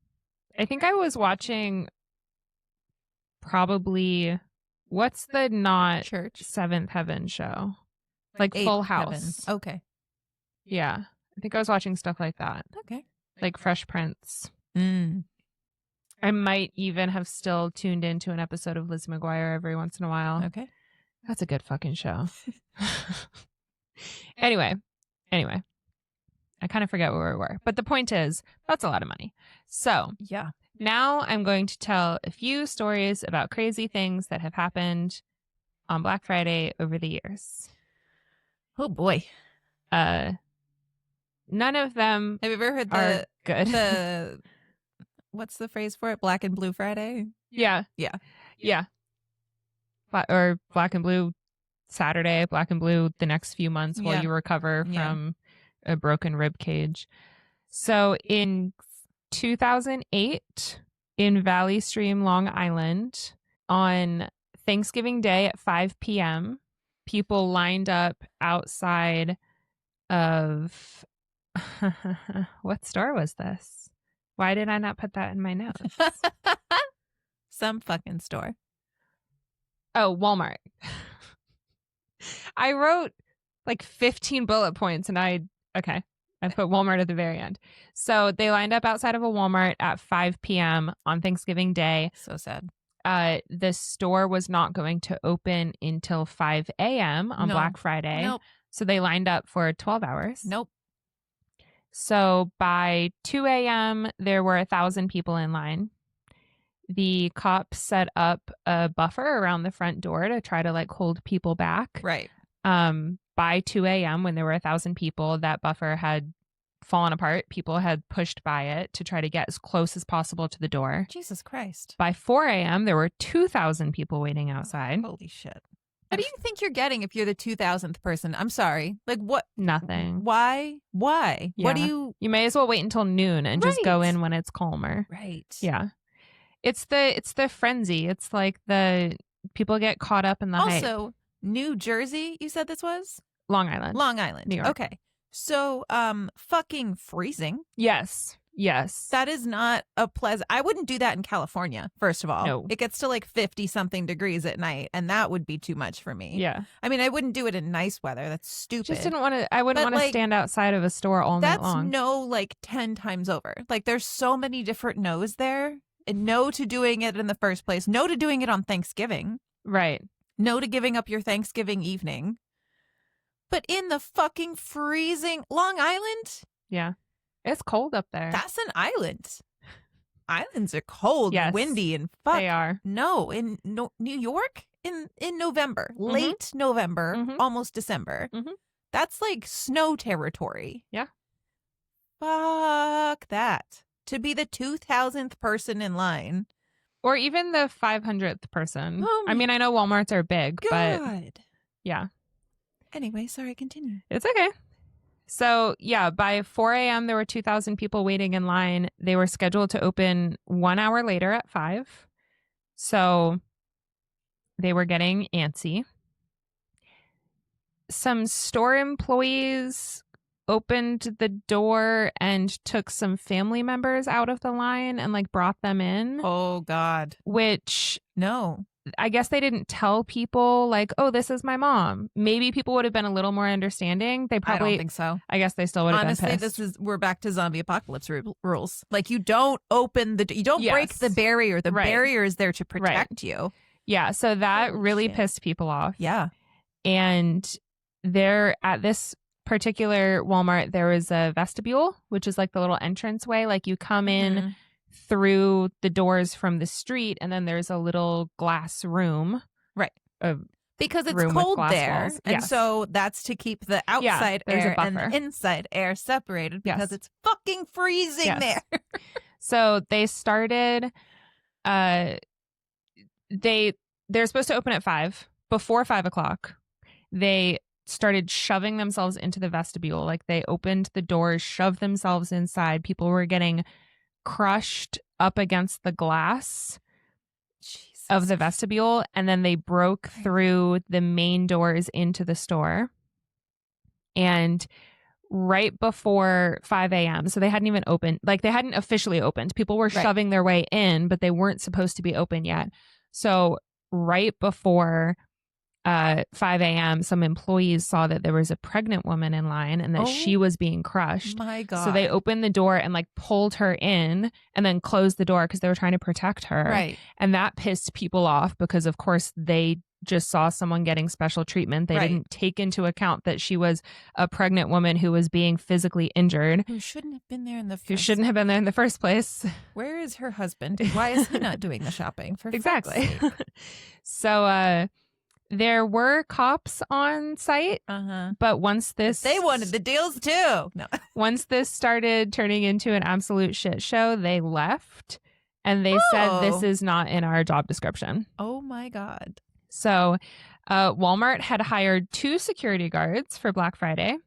I think I was watching probably, what's the not Church Seventh Heaven show? Like Eighth Full House. Heaven. Okay. Yeah. I think I was watching stuff like that. Okay. Like Fresh Prince. Mm. I might even have still tuned into an episode of Liz McGuire every once in a while. Okay. That's a good fucking show. Anyway. I kind of forget where we were. But the point is, that's a lot of money. So, yeah. Now I'm going to tell a few stories about crazy things that have happened on Black Friday over the years. Oh, boy. None of them have you ever heard are good. What's the phrase for it? Black and Blue Friday? Yeah. Or Black and Blue Saturday, Black and Blue the next few months while you recover from a broken rib cage. So in 2008, in Valley Stream, Long Island, on Thanksgiving Day at 5 p.m., people lined up outside of what store was this? Why did I not put that in my notes? Some fucking store. Oh, Walmart. I wrote like 15 bullet points and I put Walmart at the very end. So they lined up outside of a Walmart at 5 p.m. on Thanksgiving Day. So sad. The store was not going to open until 5 a.m. on Black Friday. Nope. So they lined up for 12 hours. Nope. So by 2 a.m., there were 1,000 people in line. The cops set up a buffer around the front door to try to like hold people back. Right. By 2 a.m., when there were 1,000 people, that buffer had fallen apart. People had pushed by it to try to get as close as possible to the door. Jesus Christ. By 4 a.m., there were 2,000 people waiting outside. Holy shit. What do you think you're getting if you're the 2,000th person? I'm sorry. Like what? Nothing. Why? Yeah. What do you? You may as well wait until noon and just go in when it's calmer. Right. Yeah. It's the frenzy. It's like the people get caught up in the hype. Also, New Jersey, you said this was? Long Island. New York. Okay. So, fucking freezing. Yes. That is not a pleasant. I wouldn't do that in California, first of all. No. It gets to like 50 something degrees at night, and that would be too much for me. Yeah. I mean, I wouldn't do it in nice weather. That's stupid. I wouldn't want to stand outside of a store all night long. That's no like 10 times over. Like there's so many different no's there. And no to doing it in the first place. No to doing it on Thanksgiving. Right. No to giving up your Thanksgiving evening. But in the fucking freezing Long Island? Yeah. It's cold up there. That's an island. Islands are cold, windy, and fuck. They are. No, in New York in November, late November, almost December. Mm-hmm. That's like snow territory. Yeah. Fuck that. To be the 2,000th person in line. Or even the 500th person. I mean, I know Walmarts are big, but yeah. Anyway, sorry, continue. It's okay. So, yeah, by 4 a.m., there were 2,000 people waiting in line. They were scheduled to open 1 hour later at 5. So they were getting antsy. Some store employees opened the door and took some family members out of the line and like brought them in. Oh, God. Which no. I guess they didn't tell people like, oh, this is my mom. Maybe people would have been a little more understanding. They probably, I don't think so. I guess they still would have Honestly, been pissed. we're back to zombie apocalypse rules. Like you don't you don't break the barrier. The barrier is there to protect you. Yeah. So that Holy really shit. pissed people off. Yeah. And there at this particular Walmart, there was a vestibule, which is like the little entranceway. Like you come in through the doors from the street, and then there's a little glass room. Right. Because it's room cold with there. walls. And Yes. so that's to keep the outside there's a air and the buffer. inside air separated because Yes. it's fucking freezing Yes. there. So they started, they're supposed to open at 5. Before 5 o'clock, they started shoving themselves into the vestibule. Like they opened the doors, shoved themselves inside. People were getting crushed up against the glass of the vestibule, and then they broke through the main doors into the store. And right before 5 a.m., so they hadn't even opened, like they hadn't officially opened. People were shoving their way in, but they weren't supposed to be open yet. So right before 5 a.m., some employees saw that there was a pregnant woman in line and that she was being crushed. My God. So they opened the door and like pulled her in and then closed the door because they were trying to protect her. Right. And that pissed people off because, of course, they just saw someone getting special treatment. They didn't take into account that she was a pregnant woman who was being physically injured. Who shouldn't have been there in the first Who shouldn't have been there in the first place. Where is her husband? Why is he not doing the shopping? For Exactly. fuck's sake. So, there were cops on site, but once this... They wanted the deals too. No. Once this started turning into an absolute shit show, they left and they said this is not in our job description. Oh my God. So Walmart had hired 2 security guards for Black Friday.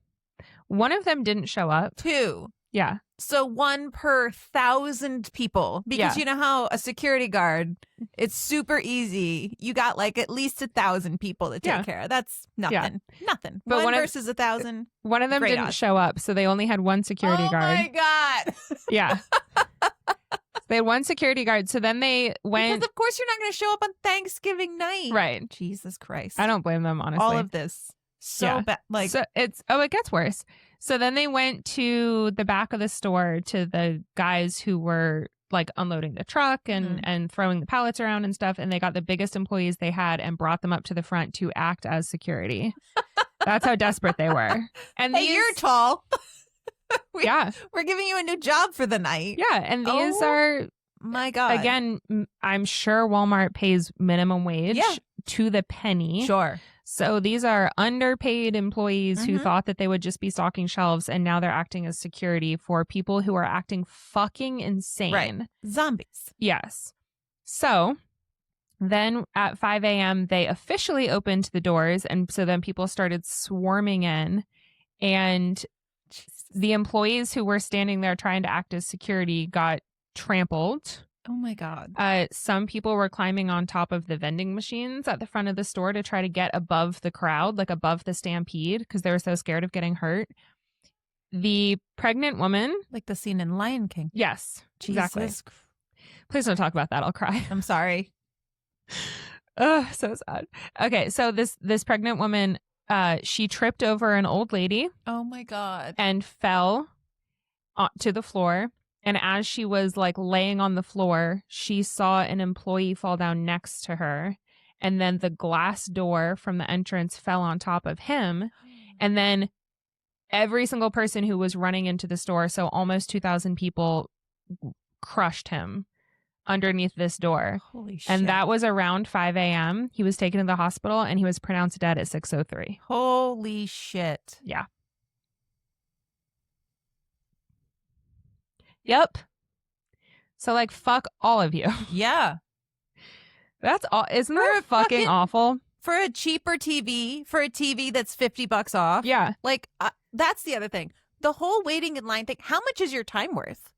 One of them didn't show up. 2. Yeah. So 1 per 1,000 people. Because you know how a security guard, it's super easy. You got like at least 1,000 people to take care of. That's nothing. Nothing. But one versus 1,000. One of them didn't odds. show up, so they only had 1 security guard. Oh my God. Yeah. They had 1 security guard. So then they went. Because of course you're not going to show up on Thanksgiving night. Right. Jesus Christ. I don't blame them, honestly. All of this. So bad. Like, so it gets worse. So then they went to the back of the store to the guys who were like unloading the truck and throwing the pallets around and stuff. And they got the biggest employees they had and brought them up to the front to act as security. That's how desperate they were. And hey, you're tall. We're giving you a new job for the night. Yeah. And these are, my God. Again, I'm sure Walmart pays minimum wage to the penny. Sure. So these are underpaid employees who thought that they would just be stocking shelves, and now they're acting as security for people who are acting fucking insane. Right. Zombies. Yes. So then at 5 a.m., they officially opened the doors, and so then people started swarming in, and the employees who were standing there trying to act as security got trampled. Oh my God. Some people were climbing on top of the vending machines at the front of the store to try to get above the crowd, like above the stampede, because they were so scared of getting hurt. The pregnant woman. Like the scene in Lion King. Yes, Jesus. exactly. Please don't talk about that. I'll cry. I'm sorry. Oh, so sad. Okay, so this pregnant woman, she tripped over an old lady. Oh my God. And fell to the floor. And as she was like laying on the floor, she saw an employee fall down next to her. And then the glass door from the entrance fell on top of him. And then every single person who was running into the store, so almost 2,000 people, crushed him underneath this door. Holy shit. And that was around 5 a.m. He was taken to the hospital and he was pronounced dead at 6:03. Holy shit. Yeah. Yep. So like, fuck all of you. Yeah. That's all. Isn't that fucking awful? For a cheaper TV, for a TV that's $50 off. Yeah. Like, that's the other thing. The whole waiting in line thing. How much is your time worth?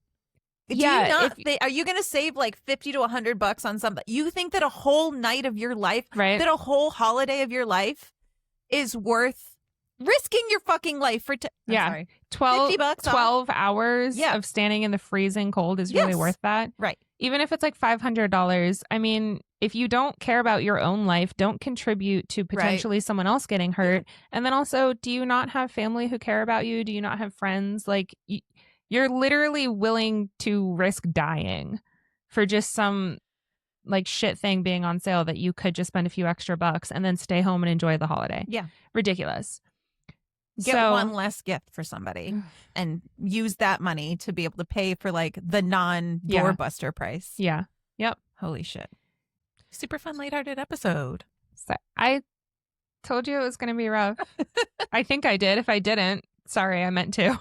Yeah. Are you going to save like $50 to $100 on something? You think that a whole night of your life, right? That a whole holiday of your life is worth risking your fucking life for I'm Yeah. sorry. 12, $50 off. 12 hours Yeah. of standing in the freezing cold is really Yes. worth that. Right. Even if it's like $500. I mean, if you don't care about your own life, don't contribute to potentially someone else getting hurt. And then also, do you not have family who care about you? Do you not have friends? Like, you're literally willing to risk dying for just some like shit thing being on sale that you could just spend a few extra bucks and then stay home and enjoy the holiday. Yeah. Ridiculous. Get one less gift for somebody and use that money to be able to pay for like the non-doorbuster price. Yeah. Yep. Holy shit. Super fun, lighthearted episode. So I told you it was going to be rough. I think I did. If I didn't, sorry, I meant to.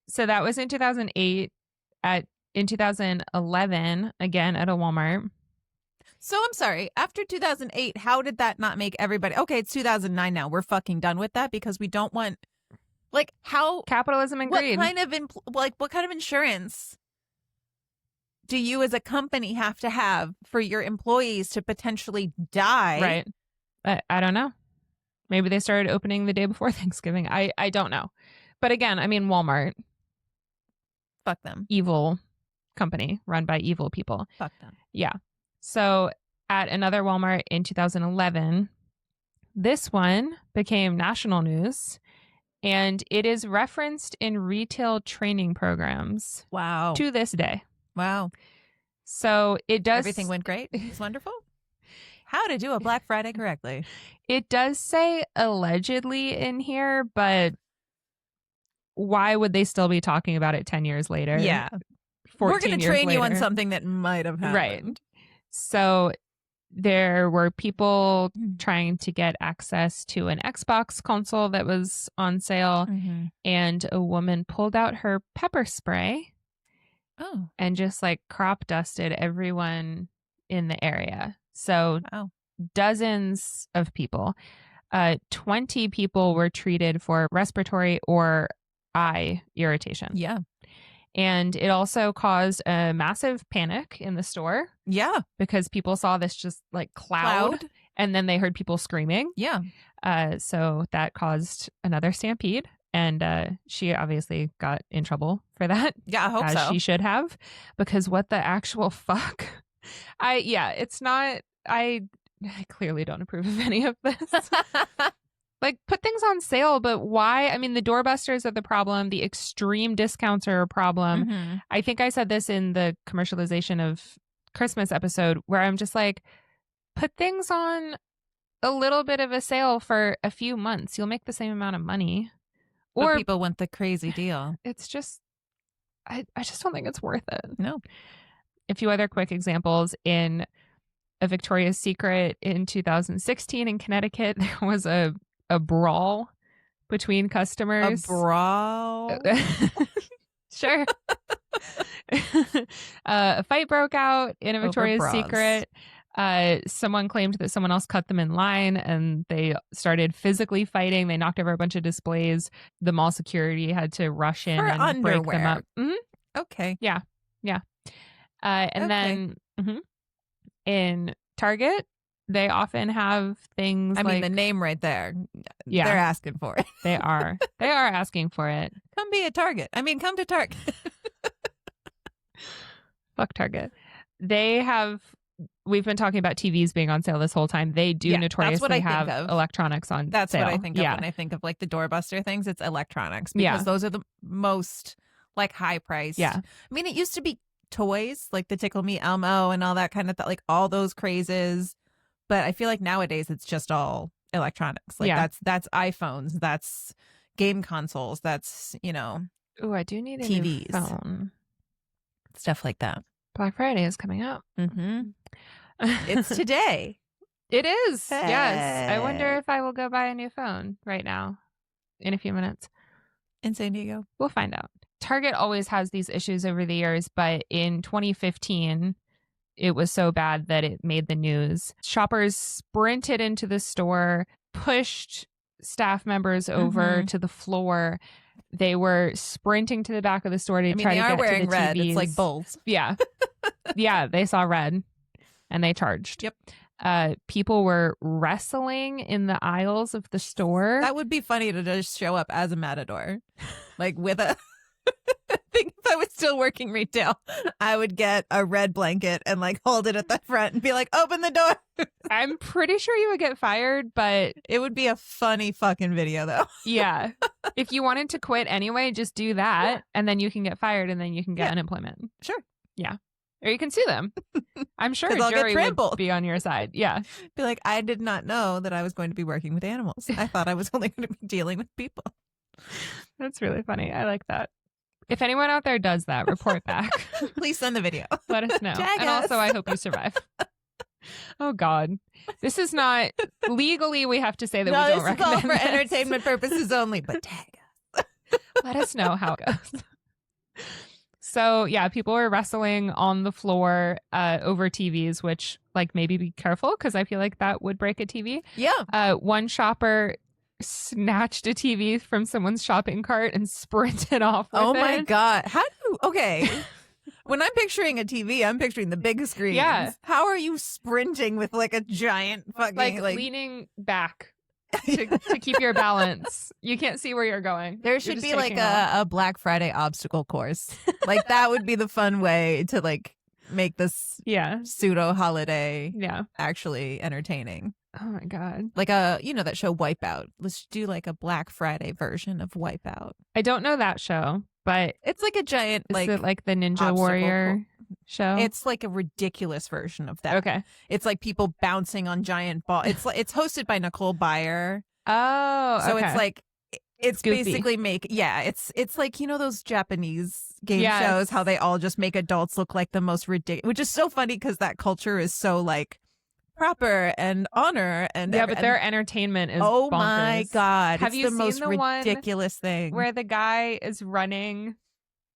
So that was in 2008. In 2011, again at a Walmart. So I'm sorry. After 2008, how did that not make everybody? Okay, it's 2009 now. We're fucking done with that because we don't want, like, how capitalism and greed. What kind of insurance do you as a company have to have for your employees to potentially die? Right. I don't know. Maybe they started opening the day before Thanksgiving. I don't know. But again, I mean, Walmart. Fuck them. Evil company run by evil people. Fuck them. Yeah. So at another Walmart in 2011, this one became national news, and it is referenced in retail training programs. Wow. To this day. Wow. So it does. Everything went great. It's wonderful. How to do a Black Friday correctly. It does say allegedly in here, but why would they still be talking about it 10 years later? Yeah. 14 We're going to years train you on later. something that might have happened. Right. So there were people trying to get access to an Xbox console that was on sale, and a woman pulled out her pepper spray and just like crop dusted everyone in the area. So dozens of people, 20 people were treated for respiratory or eye irritation. Yeah. And it also caused a massive panic in the store. Yeah. Because people saw this just like cloud. And then they heard people screaming. Yeah. So that caused another stampede. And she obviously got in trouble for that. Yeah, I hope as so. She should have. Because what the actual fuck? It's not. I clearly don't approve of any of this. Like, put things on sale, but why? I mean, the doorbusters are the problem. The extreme discounts are a problem. I think I said this in the commercialization of Christmas episode, where I'm just like, put things on a little bit of a sale for a few months. You'll make the same amount of money. Or but people want the crazy deal. It's just, I just don't think it's worth it. No. A few other quick examples. In a Victoria's Secret in 2016 in Connecticut, there was a brawl between customers. A brawl? Sure. A fight broke out in a Victoria's Secret. Someone claimed that someone else cut them in line, and they started physically fighting. They knocked over a bunch of displays. The mall security had to rush in and break them up. Okay. Yeah. And then in Target, they often have things I mean, the name right there. Yeah. They're asking for it. They are. They are asking for it. Come be a Target. I mean, come to Target. Fuck Target. We've been talking about TVs being on sale this whole time. They do notoriously have electronics on sale. That's what I think of when I think of like the doorbuster things. It's electronics because those are the most like high priced. Yeah. I mean, it used to be toys like the Tickle Me Elmo and all that kind of like all those crazes. But I feel like nowadays it's just all electronics. Like that's iPhones, that's game consoles, that's, Ooh, I do need a TVs. new phone. Stuff like that. Black Friday is coming up. It's today. It is. Hey. Yes. I wonder if I will go buy a new phone right now in a few minutes. In San Diego. We'll find out. Target always has these issues over the years, but in 2015, it was so bad that it made the news. Shoppers sprinted into the store, pushed staff members over to the floor. They were sprinting to the back of the store to try to get to the TVs. They are wearing red. It's like bulls. Yeah. Yeah, they saw red and they charged. Yep. people were wrestling in the aisles of the store. That would be funny to just show up as a matador, like with a. I think if I was still working retail, I would get a red blanket and like hold it at the front and be like, open the door. I'm pretty sure you would get fired, but it would be a funny fucking video though. Yeah. If you wanted to quit anyway, just do that and then you can get fired and then you can get unemployment. Sure. Yeah. Or you can sue them. I'm sure a I'll get jury would trampled. be on your side. Yeah. Be like, I did not know that I was going to be working with animals. I thought I was only going to be dealing with people. That's really funny. I like that. If anyone out there does that, report back. Please send the video. Let us know. Tag and us. Also, I hope you survive. Oh, God. This is not legally. We have to say that we don't recommend this is all for this. entertainment purposes only, but tag us. Let us know how it goes. So, yeah, people were wrestling on the floor over TVs, which, like, maybe be careful because I feel like that would break a TV. Yeah. One shopper snatched a TV from someone's shopping cart and sprinted off with it. Oh, my God. Okay. When I'm picturing a TV, I'm picturing the big screens. Yeah. How are you sprinting with like a giant fucking like leaning back to keep your balance? You can't see where you're going. There should be like a Black Friday obstacle course. Like that would be the fun way to like make this pseudo holiday actually entertaining. Oh my God. Like that show Wipeout. Let's do like a Black Friday version of Wipeout. I don't know that show, but it's like a giant is it like the Ninja Warrior show? It's like a ridiculous version of that. Okay. It's like people bouncing on giant balls. It's hosted by Nicole Byer. Oh, okay. So it's like it's goofy. basically it's like those Japanese game shows, how they all just make adults look like the most ridiculous, which is so funny because that culture is so like proper and honor and but their entertainment is oh bonkers. My God, have it's you the seen most the ridiculous thing where the guy is running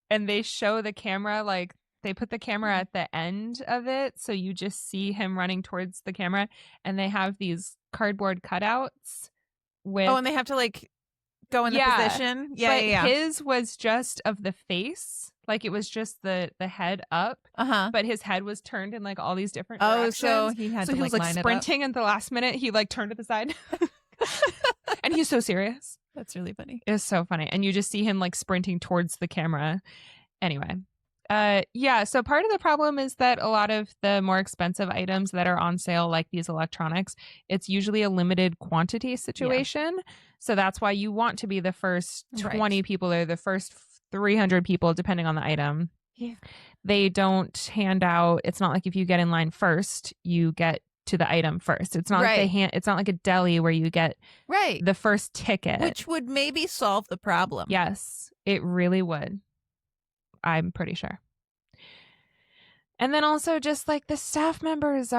and they show the camera, like they put the camera at the end of it so you just see him running towards the camera, and they have these cardboard cutouts with and they have to like go in the position. His was just of the face. Like it was just the head up, but his head was turned in like all these different directions. So he had to he was like sprinting, and the last minute he like turned to the side, and he's so serious. That's really funny. It's so funny, and you just see him like sprinting towards the camera. Anyway, so part of the problem is that a lot of the more expensive items that are on sale, like these electronics, it's usually a limited quantity situation. Yeah. So that's why you want to be the first 20 people or the first 300 people, depending on the item. Yeah. They don't hand out. It's not like if you get in line first, you get to the item first. It's not like it's not like a deli where you get the first ticket, which would maybe solve the problem. Yes, it really would. I'm pretty sure. And then also just like the staff members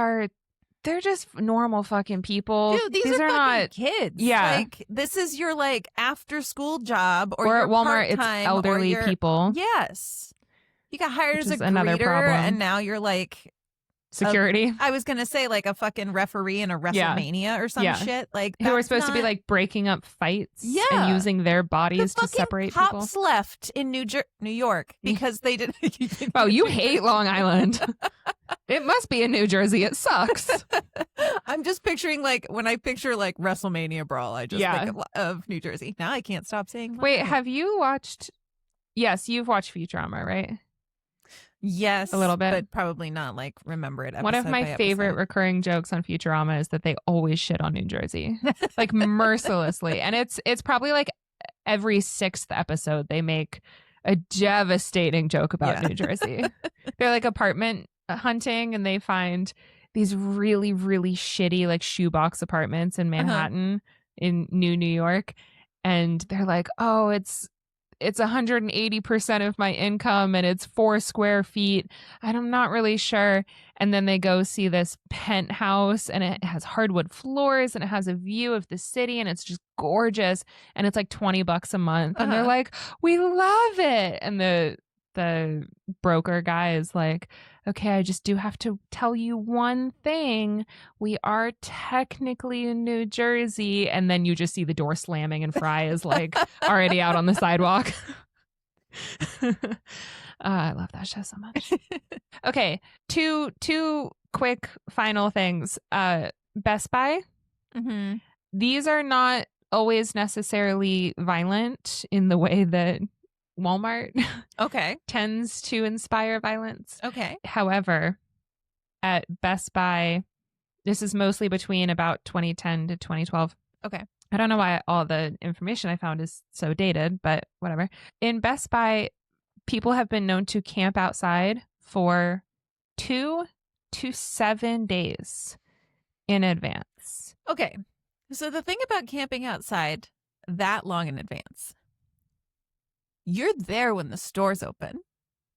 they're just normal fucking people. Dude, these are not kids. Yeah. Like this is your like after school job or at Walmart it's elderly people. Yes. You got hired as a another greeter problem. And now you're like security. I was going to say like a fucking referee in a WrestleMania or some shit. Like who are supposed to be like breaking up fights and using their bodies to separate people. Cops left in New York because they didn't. Oh, you hate Long Island. It must be in New Jersey. It sucks. I'm just picturing like when I picture like WrestleMania brawl, I just think of New Jersey. Now I can't stop saying. Wait, have you watched? Yes, you've watched Futurama, right? Yes, a little bit, but probably not like remember it. One of my favorite recurring jokes on Futurama is that they always shit on New Jersey, like mercilessly, and it's probably like every 6th episode they make a devastating joke about New Jersey. They're like apartment hunting, and they find these really, really shitty like shoebox apartments in Manhattan in New York, and they're like, oh, it's 180% of my income and it's 4 square feet. And I'm not really sure. And then they go see this penthouse and it has hardwood floors and it has a view of the city and it's just gorgeous. And it's like $20 a month. And they're like, we love it. And the broker guy is like, okay, I just do have to tell you one thing. We are technically in New Jersey. And then you just see the door slamming and Fry is like already out on the sidewalk. I love that show so much. Okay, two quick final things. Best Buy. Mm-hmm. These are not always necessarily violent in the way that Walmart Okay. tends to inspire violence. Okay. However, at Best Buy, this is mostly between about 2010 to 2012. Okay. I don't know why all the information I found is so dated, but whatever. In Best Buy, people have been known to camp outside for 2 to 7 days in advance. Okay. So the thing about camping outside that long in advance, you're there when the store's open.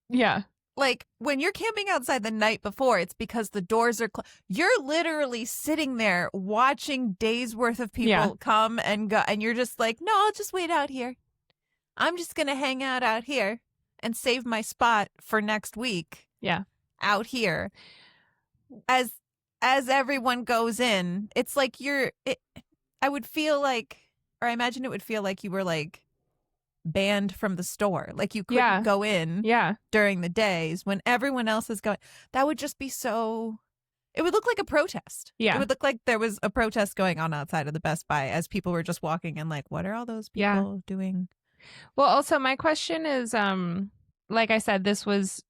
Yeah. Like when you're camping outside the night before, it's because the doors are you're literally sitting there watching days worth of people come and go, and you're just like, no, I'll just wait out here. I'm just gonna hang out here and save my spot for next week. Yeah. Out here. As everyone goes in, it's like I would feel like, or I imagine it would feel like you were like banned from the store. Like you couldn't go in during the days when everyone else is going. That would just be so, it would look like a protest. Yeah. It would look like there was a protest going on outside of the Best Buy as people were just walking and like, what are all those people doing? Well, also my question is, like I said, this was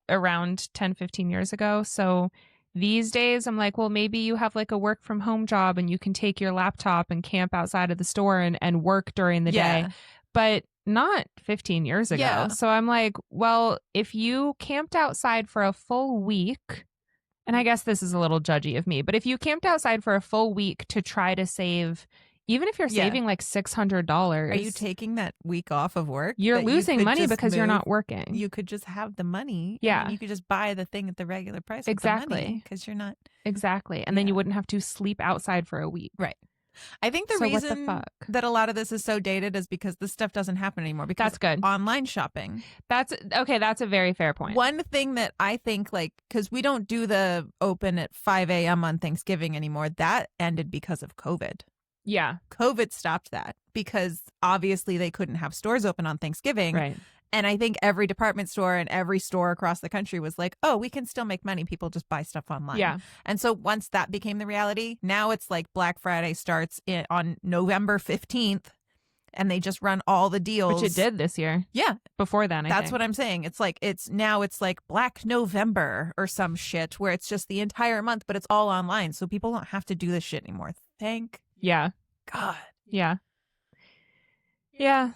around 10, 15 years ago. So these days I'm like, well, maybe you have like a work from home job and you can take your laptop and camp outside of the store and work during the day. But not 15 years ago. Yeah. So I'm like, well, if you camped outside for a full week, and I guess this is a little judgy of me, but if you camped outside for a full week to try to save, even if you're saving like $600, are you taking that week off of work? You're losing money because you're not working. You could just have the money. Yeah. And you could just buy the thing at the regular price. Exactly. Because you're not. Exactly. And then you wouldn't have to sleep outside for a week. Right. I think the reason that a lot of this is so dated is because this stuff doesn't happen anymore. Because that's good. Online shopping. That's a very fair point. One thing that I think, like, because we don't do the open at 5 a.m. on Thanksgiving anymore, that ended because of COVID. Yeah. COVID stopped that because obviously they couldn't have stores open on Thanksgiving. Right. And I think every department store and every store across the country was like, oh, we can still make money. People just buy stuff online. Yeah. And so once that became the reality, now it's like Black Friday starts on November 15th and they just run all the deals. Which it did this year. Yeah. Before then, That's what I'm saying. It's like it's like Black November or some shit where it's just the entire month, but it's all online. So people don't have to do this shit anymore. Thank God. Yeah. Yeah.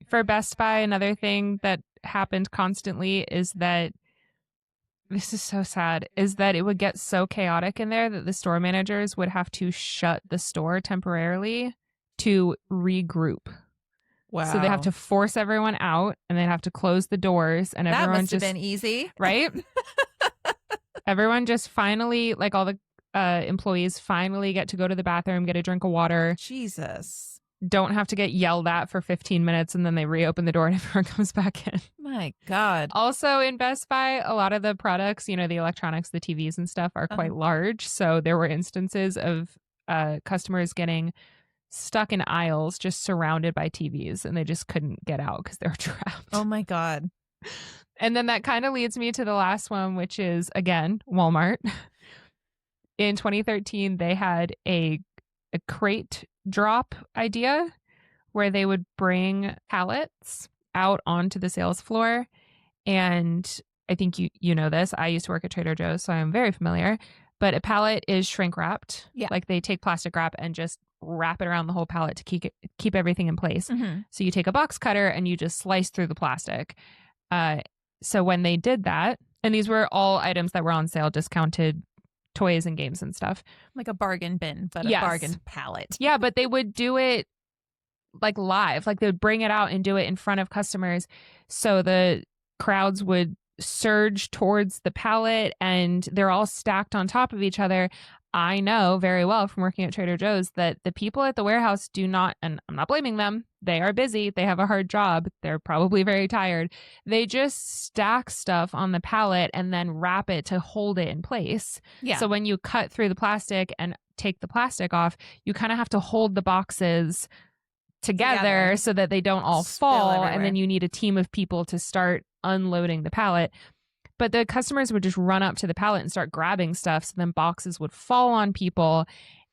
For Best Buy, another thing that happened constantly is that, this is so sad, is that it would get so chaotic in there that the store managers would have to shut the store temporarily to regroup. Wow. So they have to force everyone out and they'd have to close the doors and everyone that must have been easy. Right? Everyone just finally, like all the employees finally get to go to the bathroom, get a drink of water. Jesus. Don't have to get yelled at for 15 minutes and then they reopen the door and everyone comes back in. My God. Also in Best Buy, a lot of the products, you know, the electronics, the TVs and stuff are quite large. So there were instances of customers getting stuck in aisles just surrounded by TVs and they just couldn't get out because they were trapped. Oh my God. And then that kind of leads me to the last one, which is, again, Walmart. In 2013, they had a crate drop idea where they would bring pallets out onto the sales floor. And I think you know this. I used to work at Trader Joe's, so I'm very familiar. But a pallet is shrink wrapped. Yeah. Like they take plastic wrap and just wrap it around the whole pallet to keep everything in place. Mm-hmm. So you take a box cutter and you just slice through the plastic. So when they did that, and these were all items that were on sale, discounted toys and games and stuff. Like a bargain bin, but a bargain pallet. Yeah, but they would do it like live. Like they would bring it out and do it in front of customers. So the crowds would surge towards the pallet and they're all stacked on top of each other. I know very well from working at Trader Joe's that the people at the warehouse do not, and I'm not blaming them, they are busy, they have a hard job, they're probably very tired. They just stack stuff on the pallet and then wrap it to hold it in place. Yeah. So when you cut through the plastic and take the plastic off, you kind of have to hold the boxes together so that they don't all fall. And then you need a team of people to start unloading the pallet. But the customers would just run up to the pallet and start grabbing stuff. So then boxes would fall on people.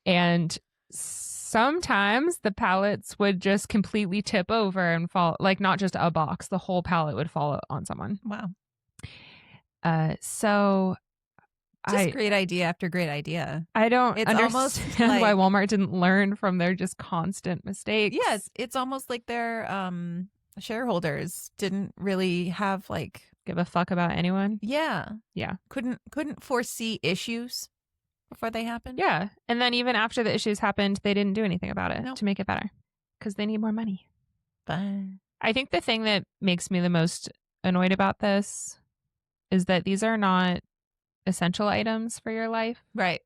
And sometimes the pallets would just completely tip over and fall, like not just a box, the whole pallet would fall on someone. Wow. So just great idea after great idea. I don't It's understand why Walmart didn't learn from their just constant mistakes. Yes, it's almost like their shareholders didn't really have like give a fuck about anyone. Yeah. Couldn't foresee issues before they happened. Yeah. And then even after the issues happened, they didn't do anything about it to make it better because they need more money. Fine. I think the thing that makes me the most annoyed about this is that these are not essential items for your life. Right.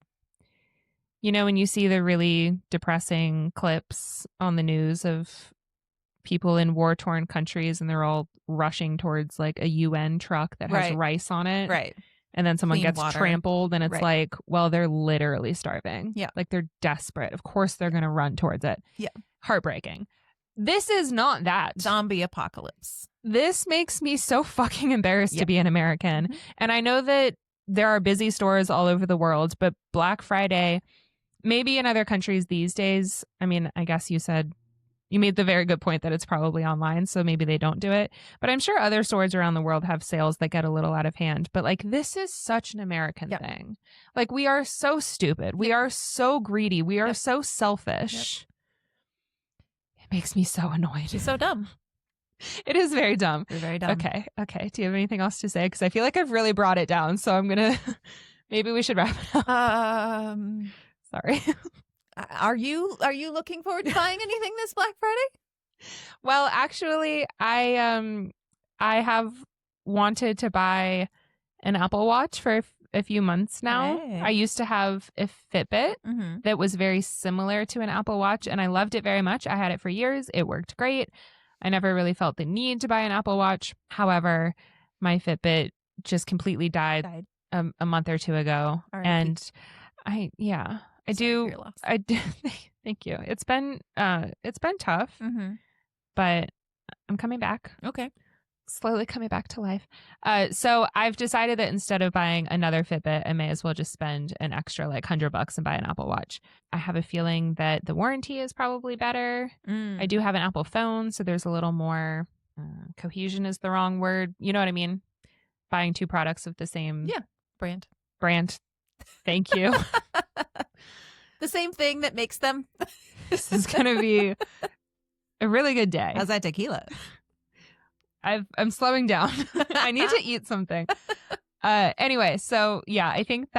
You know, when you see the really depressing clips on the news of people in war-torn countries and they're all rushing towards like a UN truck that has rice on it. Right. And then someone gets water. trampled and it's like, well, they're literally starving. Yeah. Like they're desperate. Of course they're going to run towards it. Yeah. Heartbreaking. This is not that. Zombie apocalypse. This makes me so fucking embarrassed to be an American. Mm-hmm. And I know that there are busy stores all over the world, but Black Friday, maybe in other countries these days, I mean, I guess you made the very good point that it's probably online, so maybe they don't do it. But I'm sure other stores around the world have sales that get a little out of hand. But like, this is such an American thing. Like, we are so stupid. We are so greedy. We are so selfish. It makes me so annoyed. She's so dumb. It is very dumb. You're very dumb. Okay. Do you have anything else to say? Because I feel like I've really brought it down. So I'm going to, maybe we should wrap it up. Sorry. Are you looking forward to buying anything this Black Friday? Well, actually, I have wanted to buy an Apple Watch for a few months now. Hey. I used to have a Fitbit that was very similar to an Apple Watch, and I loved it very much. I had it for years. It worked great. I never really felt the need to buy an Apple Watch. However, my Fitbit just completely died. A month or two ago. R.I.P. And I do. Thank you. It's been tough, but I'm coming back. Okay. Slowly coming back to life. So I've decided that instead of buying another Fitbit, I may as well just spend an extra like $100 and buy an Apple Watch. I have a feeling that the warranty is probably better. I do have an Apple phone, so there's a little more cohesion is the wrong word. You know what I mean? Buying two products of the same brand. Thank you. The same thing that makes them. This is going to be a really good day. How's that tequila? I'm slowing down. I need to eat something. Anyway, so yeah, I think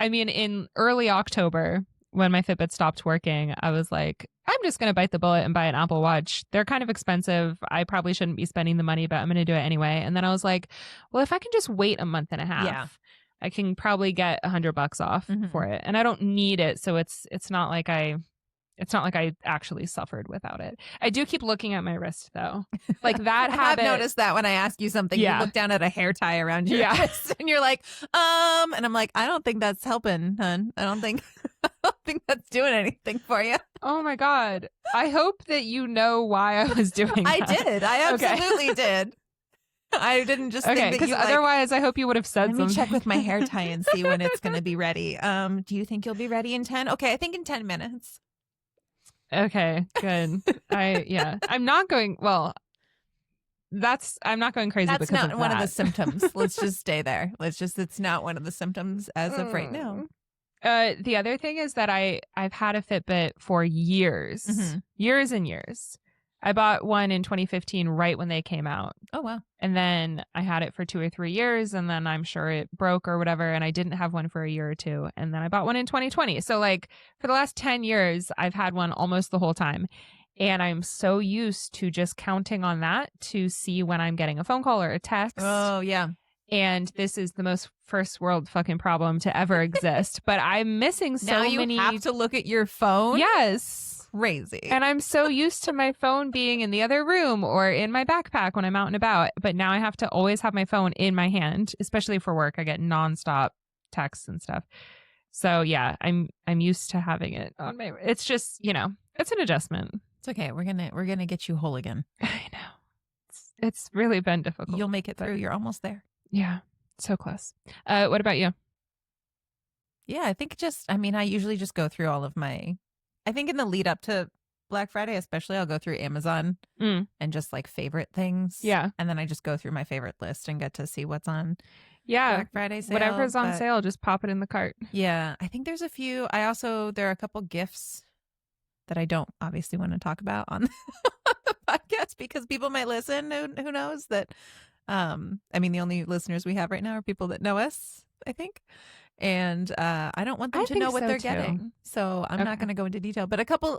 in early October when my Fitbit stopped working, I was like, I'm just going to bite the bullet and buy an Apple Watch. They're kind of expensive. I probably shouldn't be spending the money, but I'm going to do it anyway. And then I was like, well, if I can just wait a month and a half, I can probably get $100 off for it. And I don't need it. So it's not like I actually suffered without it. I do keep looking at my wrist though. Like that habit. I've noticed that when I ask you something, you look down at a hair tie around your wrist and you're like, and I'm like, I don't think that's helping, hon. I don't think that's doing anything for you. Oh my God. I hope that you know why I was doing that. I did. I absolutely did. I didn't just think that because you otherwise I hope you would have said something. Let me check with my hair tie and see when it's going to be ready. Do you think you'll be ready in 10? Okay, I think in 10 minutes. Okay, good. I'm not going crazy That's because not of one that. of the symptoms. Let's just stay there. It's not one of the symptoms as of right now. The other thing is that I've had a Fitbit for years. Years and years. I bought one in 2015 right when they came out. Oh, wow. And then I had it for 2 or 3 years and then I'm sure it broke or whatever. And I didn't have one for a year or two. And then I bought one in 2020. So like for the last 10 years, I've had one almost the whole time. And I'm so used to just counting on that to see when I'm getting a phone call or a text. Oh, yeah. And this is the most first world fucking problem to ever exist. But I'm missing so many. Now you have to look at your phone? Yes. Crazy. And I'm so used to my phone being in the other room or in my backpack when I'm out and about. But now I have to always have my phone in my hand, especially for work. I get nonstop texts and stuff. So yeah, I'm used to having it on my. It's just it's an adjustment. It's okay. We're gonna get you whole again. I know. It's really been difficult. You'll make it through. You're almost there. Yeah. So close. What about you? Yeah, I think I usually just go through all of I think in the lead up to Black Friday, especially, I'll go through Amazon Mm. and just like favorite things. Yeah. And then I just go through my favorite list and get to see what's on Yeah. Black Friday sale. Whatever's on sale, just pop it in the cart. Yeah. I think there's a few. There are a couple gifts that I don't obviously want to talk about on the podcast because people might listen. Who knows that? The only listeners we have right now are people that know us, I think. And I don't want them to know what they're getting. So I'm not going to go into detail. But a couple,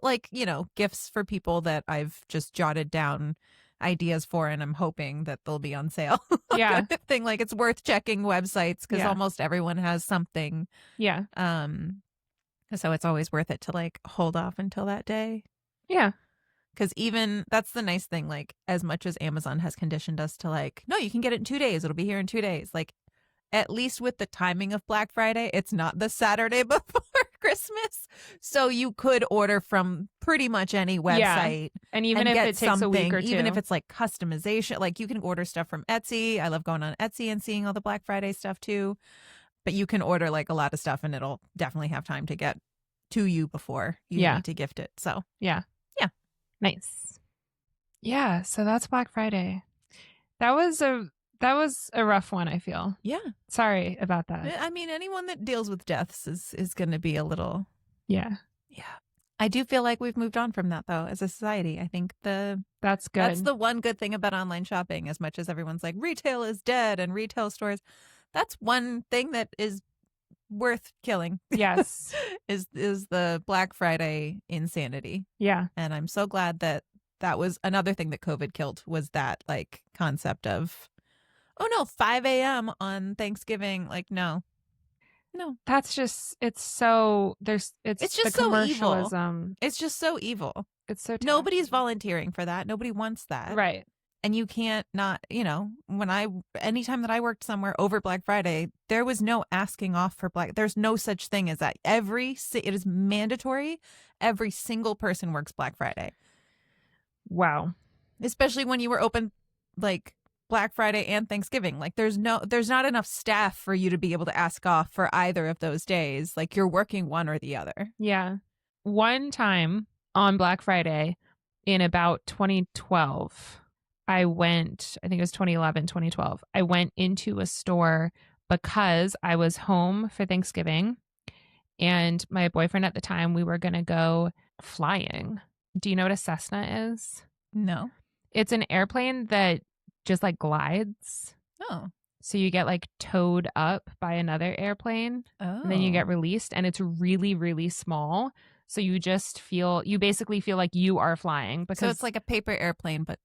gifts for people that I've just jotted down ideas for, and I'm hoping that they'll be on sale. Yeah. Thing like it's worth checking websites because almost everyone has something. Yeah. So it's always worth it to hold off until that day. Yeah. Because even that's the nice thing, as much as Amazon has conditioned us to no, you can get it in 2 days. It'll be here in 2 days. At least with the timing of Black Friday, it's not the Saturday before Christmas. So you could order from pretty much any website. And even if it takes a week or two. Even if it's customization, you can order stuff from Etsy. I love going on Etsy and seeing all the Black Friday stuff too. But you can order a lot of stuff and it'll definitely have time to get to you before you need to gift it. So yeah. Nice. Yeah. So that's Black Friday. That was a rough one, I feel. Yeah. Sorry about that. Anyone that deals with deaths is going to be a little. Yeah. Yeah. I do feel like we've moved on from that, though, as a society. I think that's good. That's the one good thing about online shopping, as much as everyone's like, retail is dead and retail stores. That's one thing that is worth killing. Yes. is the Black Friday insanity. Yeah. And I'm so glad that was another thing that COVID killed, was that concept of, oh no, 5 a.m. on Thanksgiving. No. That's just, it's so, it's just the commercialism. It's just so evil. It's so nobody's volunteering for that. Nobody wants that. Right. And you can't not, anytime that I worked somewhere over Black Friday, there was no asking off for there's no such thing as that. It is mandatory. Every single person works Black Friday. Wow. Especially when you were open Black Friday and Thanksgiving. There's not enough staff for you to be able to ask off for either of those days. You're working one or the other. Yeah. One time on Black Friday in about 2012, I think it was 2011, 2012. I went into a store because I was home for Thanksgiving and my boyfriend at the time, we were going to go flying. Do you know what a Cessna is? No. It's an airplane that just glides. Oh. So you get towed up by another airplane. Oh. And then you get released and it's really, really small. So you basically feel like you are flying. Because, so it's like a paper airplane, but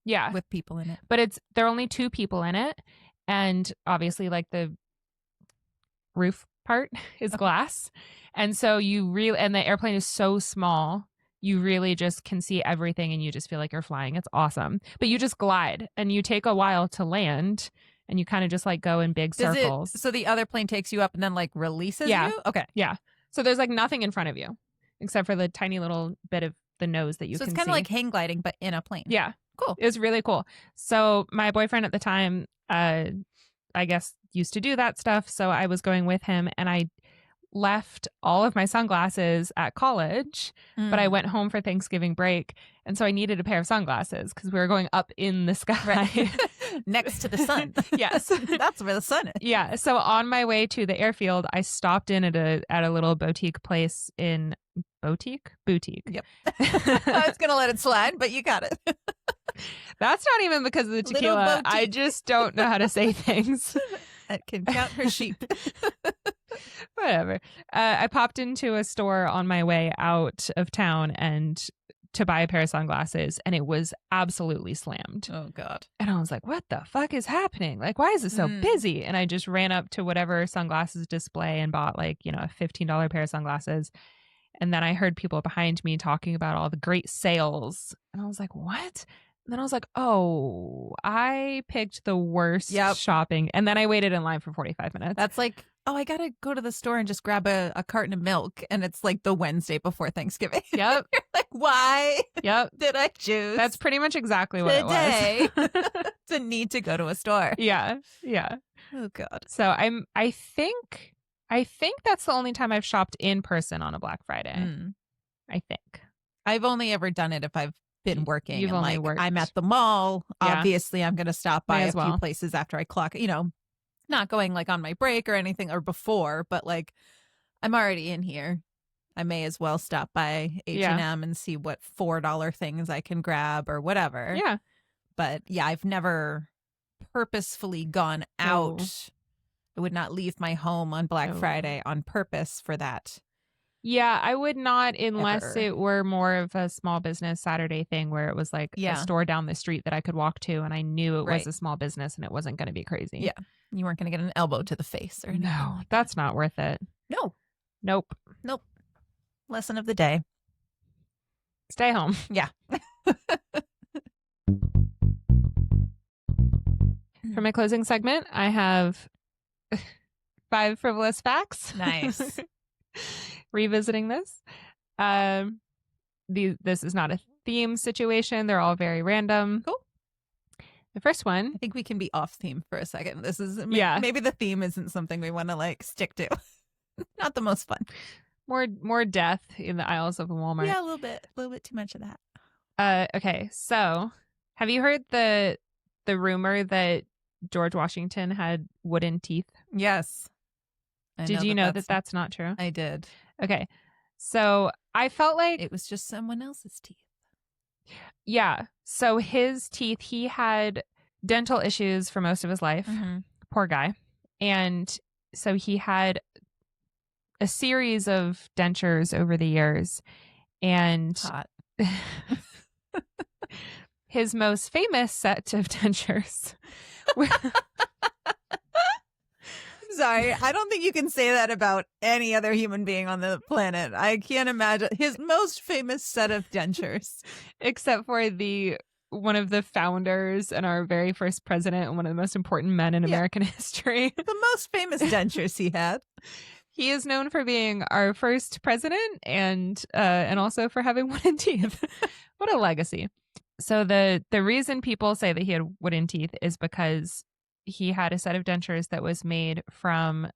yeah, with people in it. But there are only 2 people in it. And obviously the roof part is glass. And so and the airplane is so small. You really just can see everything and you just feel like you're flying. It's awesome. But you just glide and you take a while to land and you kind of just go in big circles. So the other plane takes you up and then releases you? Okay. Yeah. So there's nothing in front of you except for the tiny little bit of the nose that you can see. So it's kind of like hang gliding, but in a plane. Yeah. Cool. It was really cool. So my boyfriend at the time, I guess, used to do that stuff. So I was going with him and I left all of my sunglasses at college, but I went home for Thanksgiving break. And so I needed a pair of sunglasses because we were going up in the sky. Right. Next to the sun. Yes. That's where the sun is. Yeah. So on my way to the airfield, I stopped in at a little boutique place in Boutique. Yep. I was going to let it slide, but you got it. That's not even because of the tequila. I just don't know how to say things. That can count her sheep. Whatever. I popped into a store on my way out of town and to buy a pair of sunglasses, and it was absolutely slammed. Oh, God. And I was like, what the fuck is happening? Why is it so busy? And I just ran up to whatever sunglasses display and bought a $15 pair of sunglasses. And then I heard people behind me talking about all the great sales. And I was like, what? And then I was like, oh, I picked the worst shopping. And then I waited in line for 45 minutes. That's I got to go to the store and just grab a carton of milk. And it's the Wednesday before Thanksgiving. Yep. You're why did I choose? That's pretty much exactly what it was. To need to go to a store. Yeah. Yeah. Oh God. So I think that's the only time I've shopped in person on a Black Friday. I think. I've only ever done it if I've been working You've and only like worked. I'm at the mall. Yeah. Obviously, I'm going to stop by May a as few well. places after I clock, not going like on my break or anything or before, but like I'm already in here. I may as well stop by H&M and see what $4 things I can grab or whatever. Yeah. But yeah, I've never purposefully gone out. No. I would not leave my home on Black No. Friday on purpose for that. Yeah, I would not unless Ever. it were more of a small business Saturday thing where it was like a store down the street that I could walk to and I knew it was a small business and it wasn't going to be crazy. Yeah. You weren't going to get an elbow to the face or anything. No, like that's not worth it. No. Nope. Lesson of the day. Stay home. Yeah. For my closing segment, I have 5 frivolous facts. Nice. Revisiting this. This is not a theme situation. They're all very random. Cool. The first one. I think we can be off theme for a second. This is maybe the theme isn't something we want to like stick to. Not the most fun. More death in the aisles of a Walmart. Yeah, a little bit too much of that. Okay, so have you heard the rumor that George Washington had wooden teeth? Yes. Did you know that that's not true? I did. Okay, so I felt like it was just someone else's teeth. Yeah, so his teeth, he had dental issues for most of his life. Mm-hmm. Poor guy. And so he had a series of dentures over the years. And Hot. his most famous set of dentures. Sorry, I don't think you can say that about any other human being on the planet. I can't imagine his most famous set of dentures. Except for one of the founders and our very first president and one of the most important men in American history. The most famous dentures he had. He is known for being our first president and also for having wooden teeth. What a legacy. So the reason people say that he had wooden teeth is because he had a set of dentures that was made from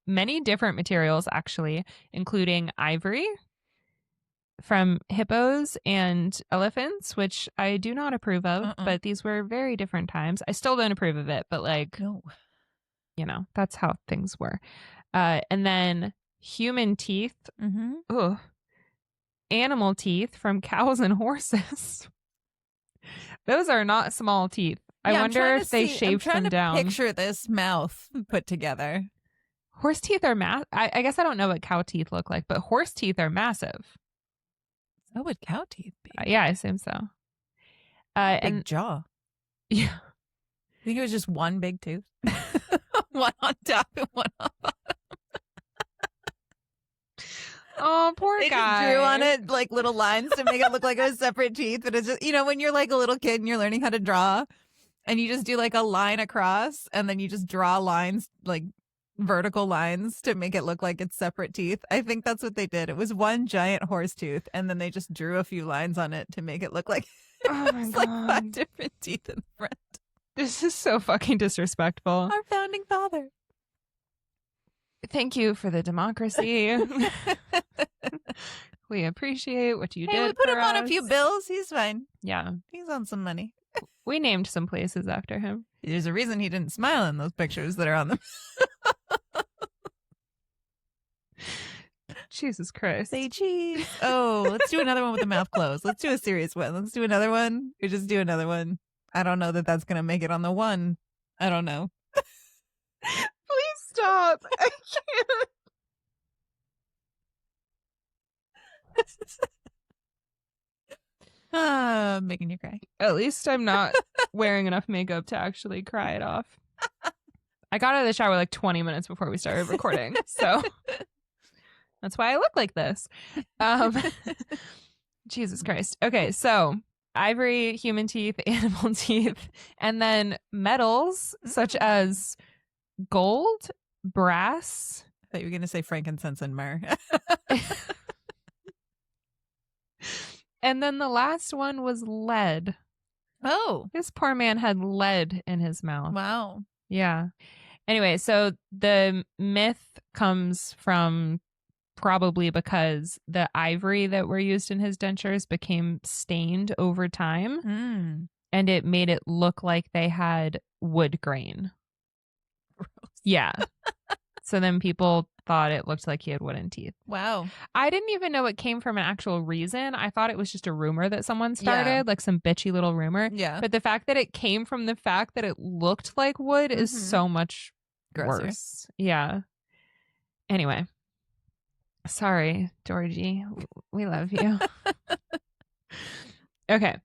many different materials, actually, including ivory from hippos and elephants, which I do not approve of, but these were very different times. I still don't approve of it, but no. That's how things were. And then human teeth, animal teeth from cows and horses. Those are not small teeth. I wonder if they shaved them down. Picture this mouth put together. Horse teeth are I guess I don't know what cow teeth look like, but horse teeth are massive. So would cow teeth be? Yeah, I assume so. Big jaw. Yeah. I think it was just one big tooth. One on top and one on bottom. Oh, poor they guy. Just drew on it like little lines to make it look like it was separate teeth. But it's just, when you're like a little kid and you're learning how to draw and you just do like a line across and then you just draw lines, like vertical lines to make it look like it's separate teeth. I think that's what they did. It was one giant horse tooth and then they just drew a few lines on it to make it look like it's like 5 different teeth in front. This is so fucking disrespectful. Our founding father. Thank you for the democracy. We appreciate what you did. We put him us. on a few bills. He's fine. Yeah. He's on some money. We named some places after him. There's a reason he didn't smile in those pictures that are on them. Jesus Christ. Say cheese. Oh, let's do another one with the mouth closed. Let's do a serious one. Let's do another one. We just do another one. I don't know that that's going to make it on the one. I don't know. Please stop. I can't. Making you cry. At least I'm not wearing enough makeup to actually cry it off. I got out of the shower like 20 minutes before we started recording. So that's why I look like this. Jesus Christ. Okay, so ivory, human teeth, animal teeth, and then metals such as gold, brass. I thought you were going to say frankincense and myrrh. And then the last one was lead. Oh. This poor man had lead in his mouth. Wow. Yeah. Anyway, so the myth comes from probably because the ivory that were used in his dentures became stained over time Mm. and it made it look like they had wood grain. Gross. Yeah. So then people thought it looked like he had wooden teeth. Wow. I didn't even know it came from an actual reason. I thought it was just a rumor that someone started, like some bitchy little rumor. Yeah. But the fact that it came from the fact that it looked like wood is Mhm. so much Grosser. worse. Yeah. Anyway. Sorry, Georgie. We love you. Okay.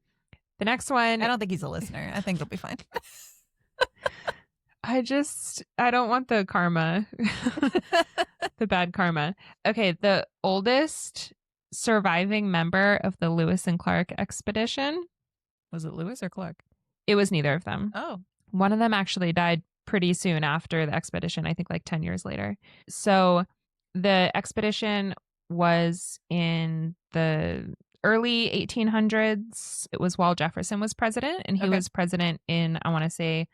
The next one. I don't think he's a listener. I think he'll be fine. I don't want the karma, the bad karma. Okay. The oldest surviving member of the Lewis and Clark expedition. Was it Lewis or Clark? It was neither of them. Oh. One of them actually died pretty soon after the expedition, I think like 10 years later. So the expedition was in the early 1800s. It was while Jefferson was president, and he was president in, I want to say,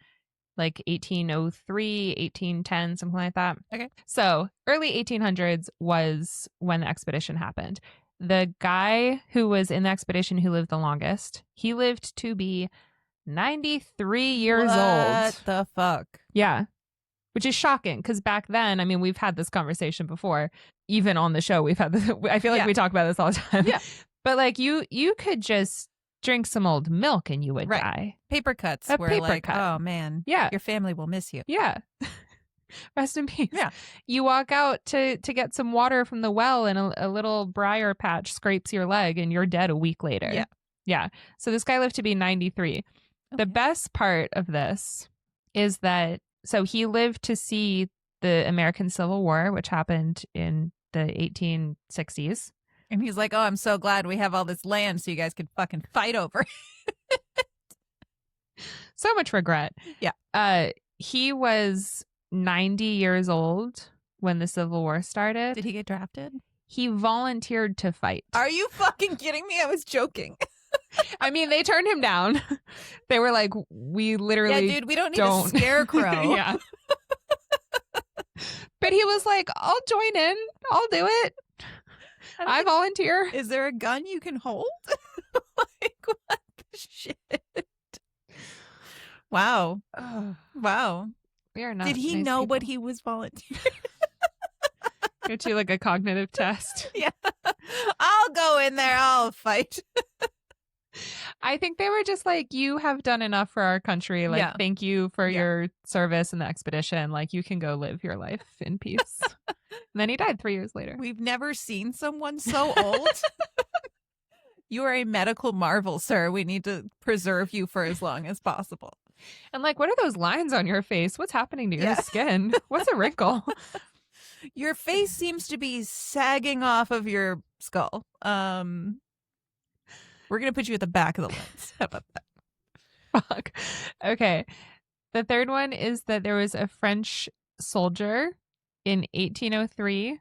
like 1803, 1810, something like that. Okay. So early 1800s was when the expedition happened. The guy who was in the expedition who lived the longest, he lived to be 93 years old. What the fuck? Yeah. Which is shocking because back then, I mean, we've had this conversation before. Even on the show, we've had this. I feel like we talk about this all the time. Yeah. But like you could just drink some old milk and you would die. Paper cuts. A were paper like, cut. oh man. Yeah. Your family will miss you. Yeah. Rest in peace. Yeah. You walk out to get some water from the well and a little briar patch scrapes your leg and you're dead a week later. Yeah. Yeah. So this guy lived to be 93. Okay. The best part of this is that, so he lived to see the American Civil War, which happened in the 1860s. And he's like, oh, I'm so glad we have all this land so you guys can fucking fight over it. So much regret. Yeah. He was 90 years old when the Civil War started. Did he get drafted? He volunteered to fight. Are you fucking kidding me? I was joking. I mean, they turned him down. They were like, we literally Yeah, dude, we don't need a scarecrow. Yeah. But he was like, I'll join in. I'll do it. I volunteer. Is there a gun you can hold? Like, what the shit? Wow. Wow. We are not. Did he nice know people. what he was volunteering? Go to like a cognitive test. Yeah. I'll go in there. I'll fight. I think they were just like, you have done enough for our country. Like, thank you for your service in the expedition. Like, you can go live your life in peace. And then he died 3 years later. We've never seen someone so old. You are a medical marvel, sir. We need to preserve you for as long as possible. And like, what are those lines on your face? What's happening to your skin? What's a wrinkle? Your face seems to be sagging off of your skull. We're going to put you at the back of the lens. How about that? Fuck. Okay. The third one is that there was a French soldier in 1803.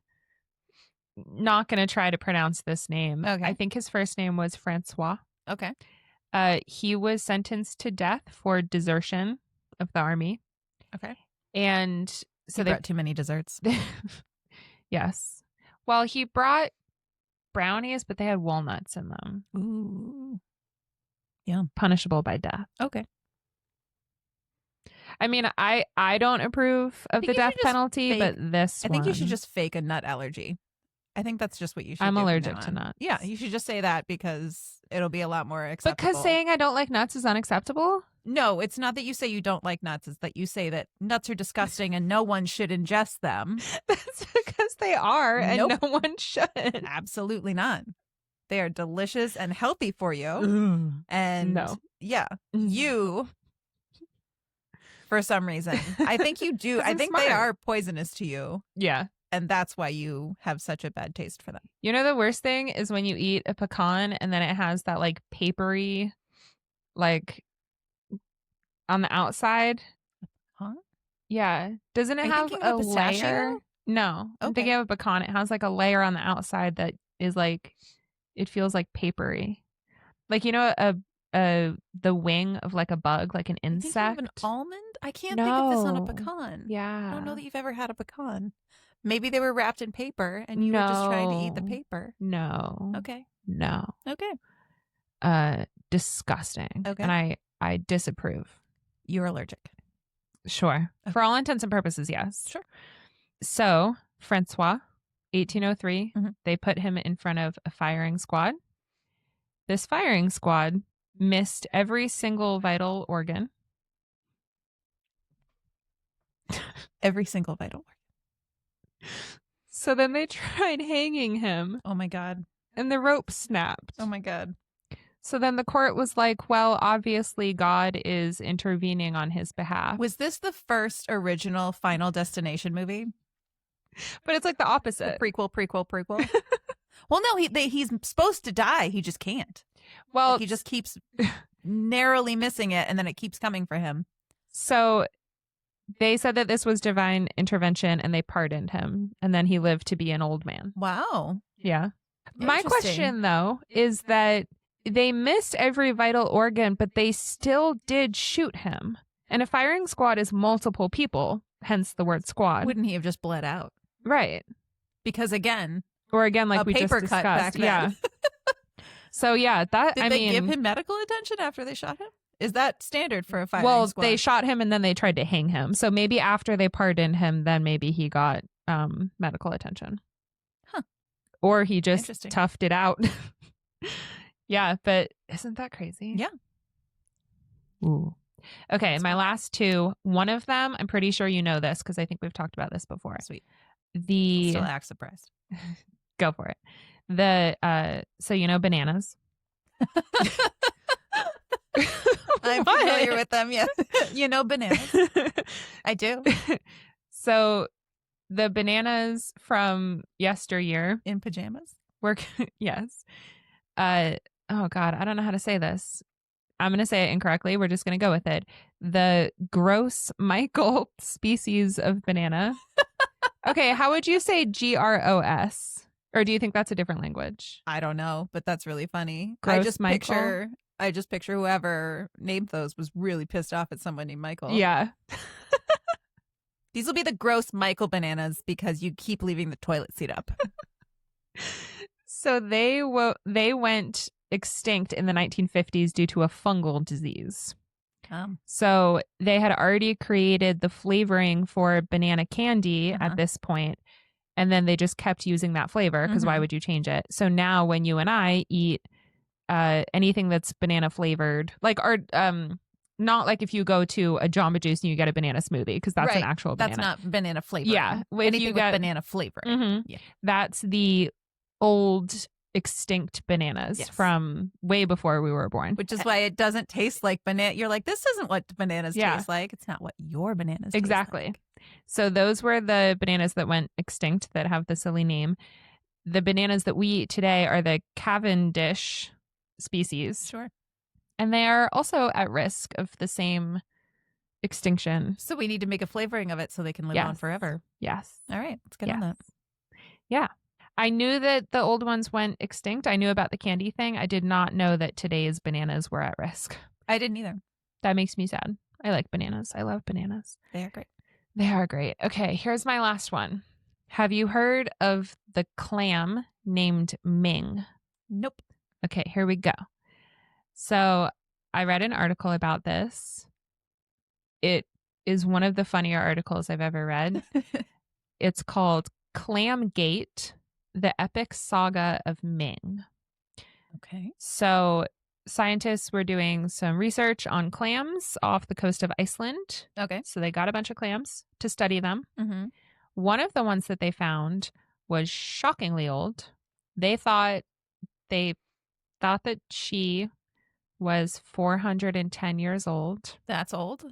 Not going to try to pronounce this name. Okay. I think his first name was Francois. Okay. He was sentenced to death for desertion of the army. Okay. And so they brought too many desserts. Yes. Well, he brought brownies, but they had walnuts in them. Ooh. Yeah. Punishable by death. Okay. I mean, I don't approve of the death penalty, but this I think you should just fake a nut allergy. I think that's just what you should I'm do allergic to nuts. Yeah, you should just say that because it'll be a lot more acceptable. Because saying I don't like nuts is unacceptable? No, it's not that you say you don't like nuts. It's that you say that nuts are disgusting and no one should ingest them. That's because they are and no one should. Absolutely not. They are delicious and healthy for you. And you, for some reason, I think you do. I think they are poisonous to you. Yeah. And that's why you have such a bad taste for them. You know, the worst thing is when you eat a pecan and then it has that like papery, like on the outside. Huh? Yeah. Doesn't it have a layer? No. I'm thinking of a pecan. It has like a layer on the outside that is like, it feels like papery. Like, you know, the wing of like a bug, like an You thinking of insect. an almond? I can't think of this on a No. pecan. I don't know Yeah. that you've ever had a pecan. Maybe they were wrapped in paper and you were just trying to eat the paper. No. Okay. No. Okay. Disgusting. Okay. And I disapprove. You're allergic. Sure. Okay. For all intents and purposes, yes. Sure. So, Francois, 1803, Mhm. they put him in front of a firing squad. This firing squad missed every single vital organ. Every single vital organ. So then they tried hanging him, Oh my God. and the rope snapped. Oh my God. So then the court was like, well, obviously God is intervening on his behalf. Was this the first original Final Destination movie? But it's like the The opposite. prequel. Well, no, he's supposed to die. He just can't. Well, Like, he just keeps narrowly missing it, and then it keeps coming for him. so they said that this was divine intervention and they pardoned him. And then he lived to be an old man. Wow. Yeah. My Interesting. question, though, is that they missed every vital organ, but they still did shoot him. And a firing squad is multiple people, hence the word squad. Wouldn't he have just bled out? Right. Because again, Or again, like a we just paper discussed. cut back then. Yeah. So yeah, that Did I they mean, give him medical attention after they shot him? Is that standard for a firing well, squad? they shot him and then they tried to hang him. So maybe after they pardoned him, then maybe he got medical attention. Huh. Or he just Interesting. toughed it out. Yeah, but isn't that crazy? Yeah. Ooh. Okay, my last two. One of them, I'm pretty sure you know this because I think we've talked about this before. Sweet. The Still act surprised. go for it. The so you know bananas. I'm What? familiar with them. Yeah. You know bananas. I do. So the bananas from yesteryear In pajamas. were yes. Oh God, I don't know how to say this. I'm going to say it incorrectly. We're just going to go with it. The gross Michael species of banana. Okay, how would you say GROS? Or do you think that's a different language? I don't know, but that's really funny. Gross Michael? I just picture whoever named those was really pissed off at someone named Michael. Yeah. These will be the gross Michael bananas because you keep leaving the toilet seat up. So they went extinct in the 1950s due to a fungal disease. So they had already created the flavoring for banana candy at this point, and then they just kept using that flavor because why would you change it? So now when you and I eat anything that's banana flavored, like our not like if you go to a Jamba Juice and you get a banana smoothie because that's an actual banana. That's not banana flavor. Yeah, if anything you with get banana flavor. Yeah. That's the old extinct bananas from way before we were born. Which is why it doesn't taste like banana. You're like, this isn't what bananas taste like. It's not what your bananas taste like. So those were the bananas that went extinct that have the silly name. The bananas that we eat today are the Cavendish species. Sure. And they are also at risk of the same extinction. So we need to make a flavoring of it so they can live on forever. Yes. All right. Let's get on that. Yeah. I knew that the old ones went extinct. I knew about the candy thing. I did not know that today's bananas were at risk. I didn't either. That makes me sad. I like bananas. I love bananas. They are great. They are great. Okay, here's my last one. Have you heard of the clam named Ming? Nope. Okay, here we go. So I read an article about this. It is one of the funnier articles I've ever read. It's called Clam Gate, the Epic Saga of Ming. Okay. So scientists were doing some research on clams off the coast of Iceland. Okay. So they got a bunch of clams to study them. Mm-hmm. One of the ones that they found was shockingly old. They thought that she was 410 years old. That's old.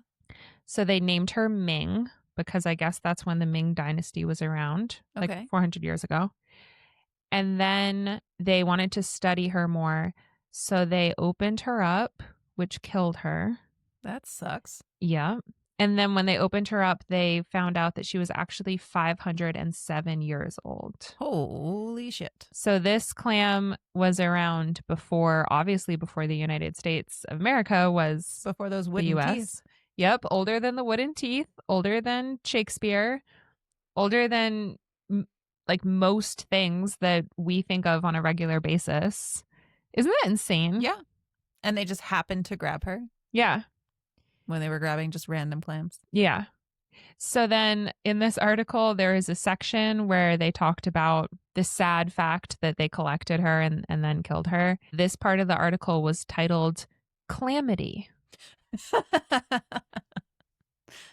So they named her Ming because I guess that's when the Ming dynasty was around, like 400 years ago. And then they wanted to study her more. So they opened her up, which killed her. That sucks. Yeah. And then when they opened her up, they found out that she was actually 507 years old. Holy shit. So this clam was around obviously before the United States of America was Before those the wooden US. teeth. Yep, older than the wooden teeth, older than Shakespeare, older than like most things that we think of on a regular basis. Isn't that insane? Yeah. And they just happened to grab her Yeah. when they were grabbing just random clams. Yeah. So then in this article, there is a section where they talked about the sad fact that they collected her and then killed her. This part of the article was titled Calamity.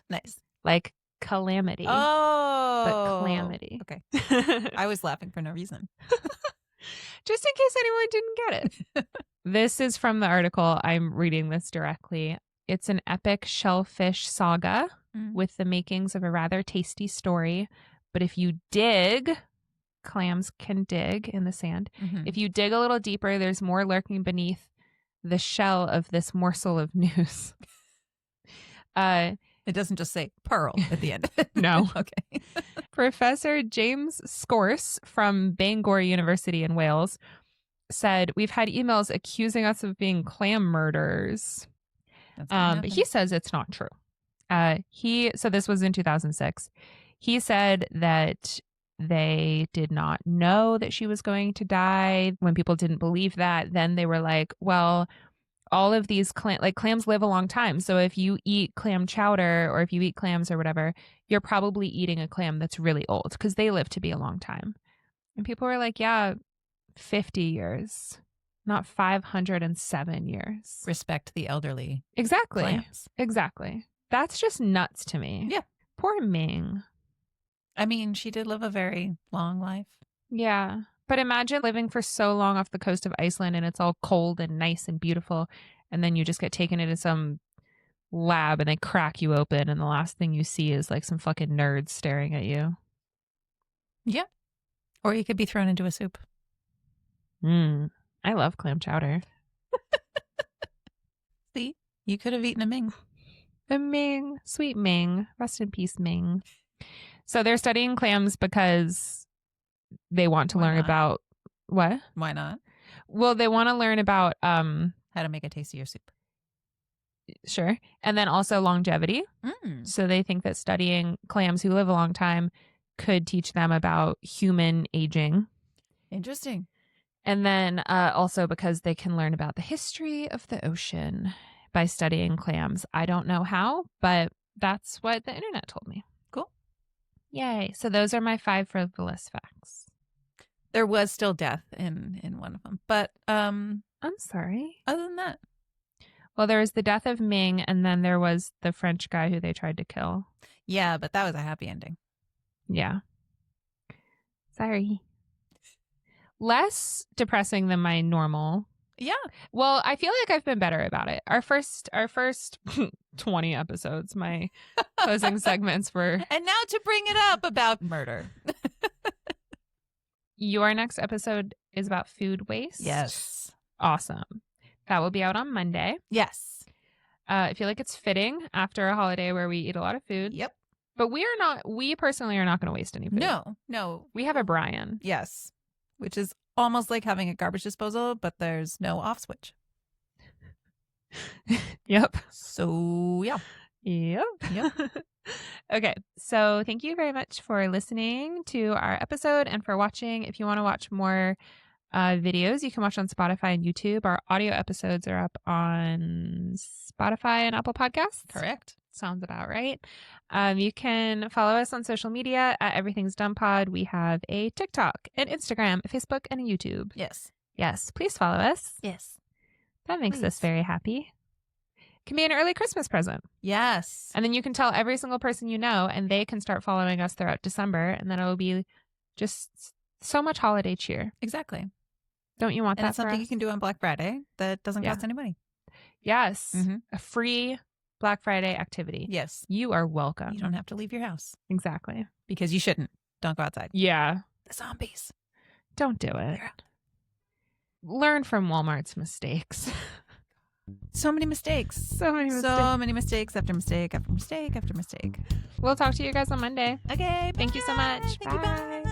Nice. Like calamity. Oh. But calamity. Okay. I was laughing for no reason. Just in case anyone didn't get it. This is from the article. I'm reading this directly. It's an epic shellfish saga with the makings of a rather tasty story. But if you dig, clams can dig in the sand. If you dig a little deeper, there's more lurking beneath the shell of this morsel of news. It doesn't just say pearl at the end. No. Okay. Professor James Scorse from Bangor University in Wales said, "We've had emails accusing us of being clam murderers." But he says it's not true. So this was in 2006. He said that they did not know that she was going to die. When people didn't believe that, then they were like, well, all of these clams live a long time. So if you eat clam chowder or if you eat clams or whatever, you're probably eating a clam that's really old because they live to be a long time. And people were like, yeah, 50 years, not 507 years. Respect the elderly. Exactly. Clams. Exactly. That's just nuts to me. Yeah. Poor Ming. I mean, she did live a very long life. Yeah. But imagine living for so long off the coast of Iceland and it's all cold and nice and beautiful. And then you just get taken into some lab and they crack you open. And the last thing you see is like some fucking nerds staring at you. Yeah. Or you could be thrown into a soup. I love clam chowder. See, you could have eaten a Ming. A Ming. Sweet Ming. Rest in peace, Ming. So they're studying clams because they want to learn about what? Why not? Well, they want to learn about how to make a tastier soup. Sure. And then also longevity. So they think that studying clams who live a long time could teach them about human aging. Interesting. And then also because they can learn about the history of the ocean by studying clams. I don't know how, but that's what the internet told me. Cool. Yay. So those are my 5 frivolous facts. There was still death in one of them. But I'm sorry. Other than that. Well, there was the death of Ming, and then there was the French guy who they tried to kill. Yeah, but that was a happy ending. Yeah. Sorry. Less depressing than my normal. Yeah. Well, I feel like I've been better about it. Our first 20 episodes, my closing segments were. And now to bring it up about murder. Your next episode is about food waste. Yes. Awesome. That will be out on Monday. Yes. I feel like it's fitting after a holiday where we eat a lot of food. Yep. But we personally are not going to waste any food. No. We have a Brian. Yes. Which is almost like having a garbage disposal, but there's no off switch. Yep. So, yeah. Yep. Okay. So thank you very much for listening to our episode and for watching. If you want to watch more videos, you can watch on Spotify and YouTube. Our audio episodes are up on Spotify and Apple Podcasts. Correct. Sounds about right. You can follow us on social media at Everything's Done Pod. We have a TikTok, an Instagram, a Facebook, and a YouTube. Yes. Yes. Please follow us. Yes. That makes us very happy. Can be an early Christmas present. Yes. And then you can tell every single person you know, and they can start following us throughout December. And then it will be just so much holiday cheer. Exactly. Don't you want and that it's something you can do on Black Friday that doesn't cost any money. Yes. Mm-hmm. A free Black Friday activity. Yes. You are welcome. You don't have to leave your house. Exactly. Because you shouldn't. Don't go outside. Yeah. The zombies. Don't do it. Learn from Walmart's mistakes. So many mistakes. So many mistakes. So many mistakes after mistake after mistake after mistake. We'll talk to you guys on Monday. Okay. Thank you so much. Thank you, bye.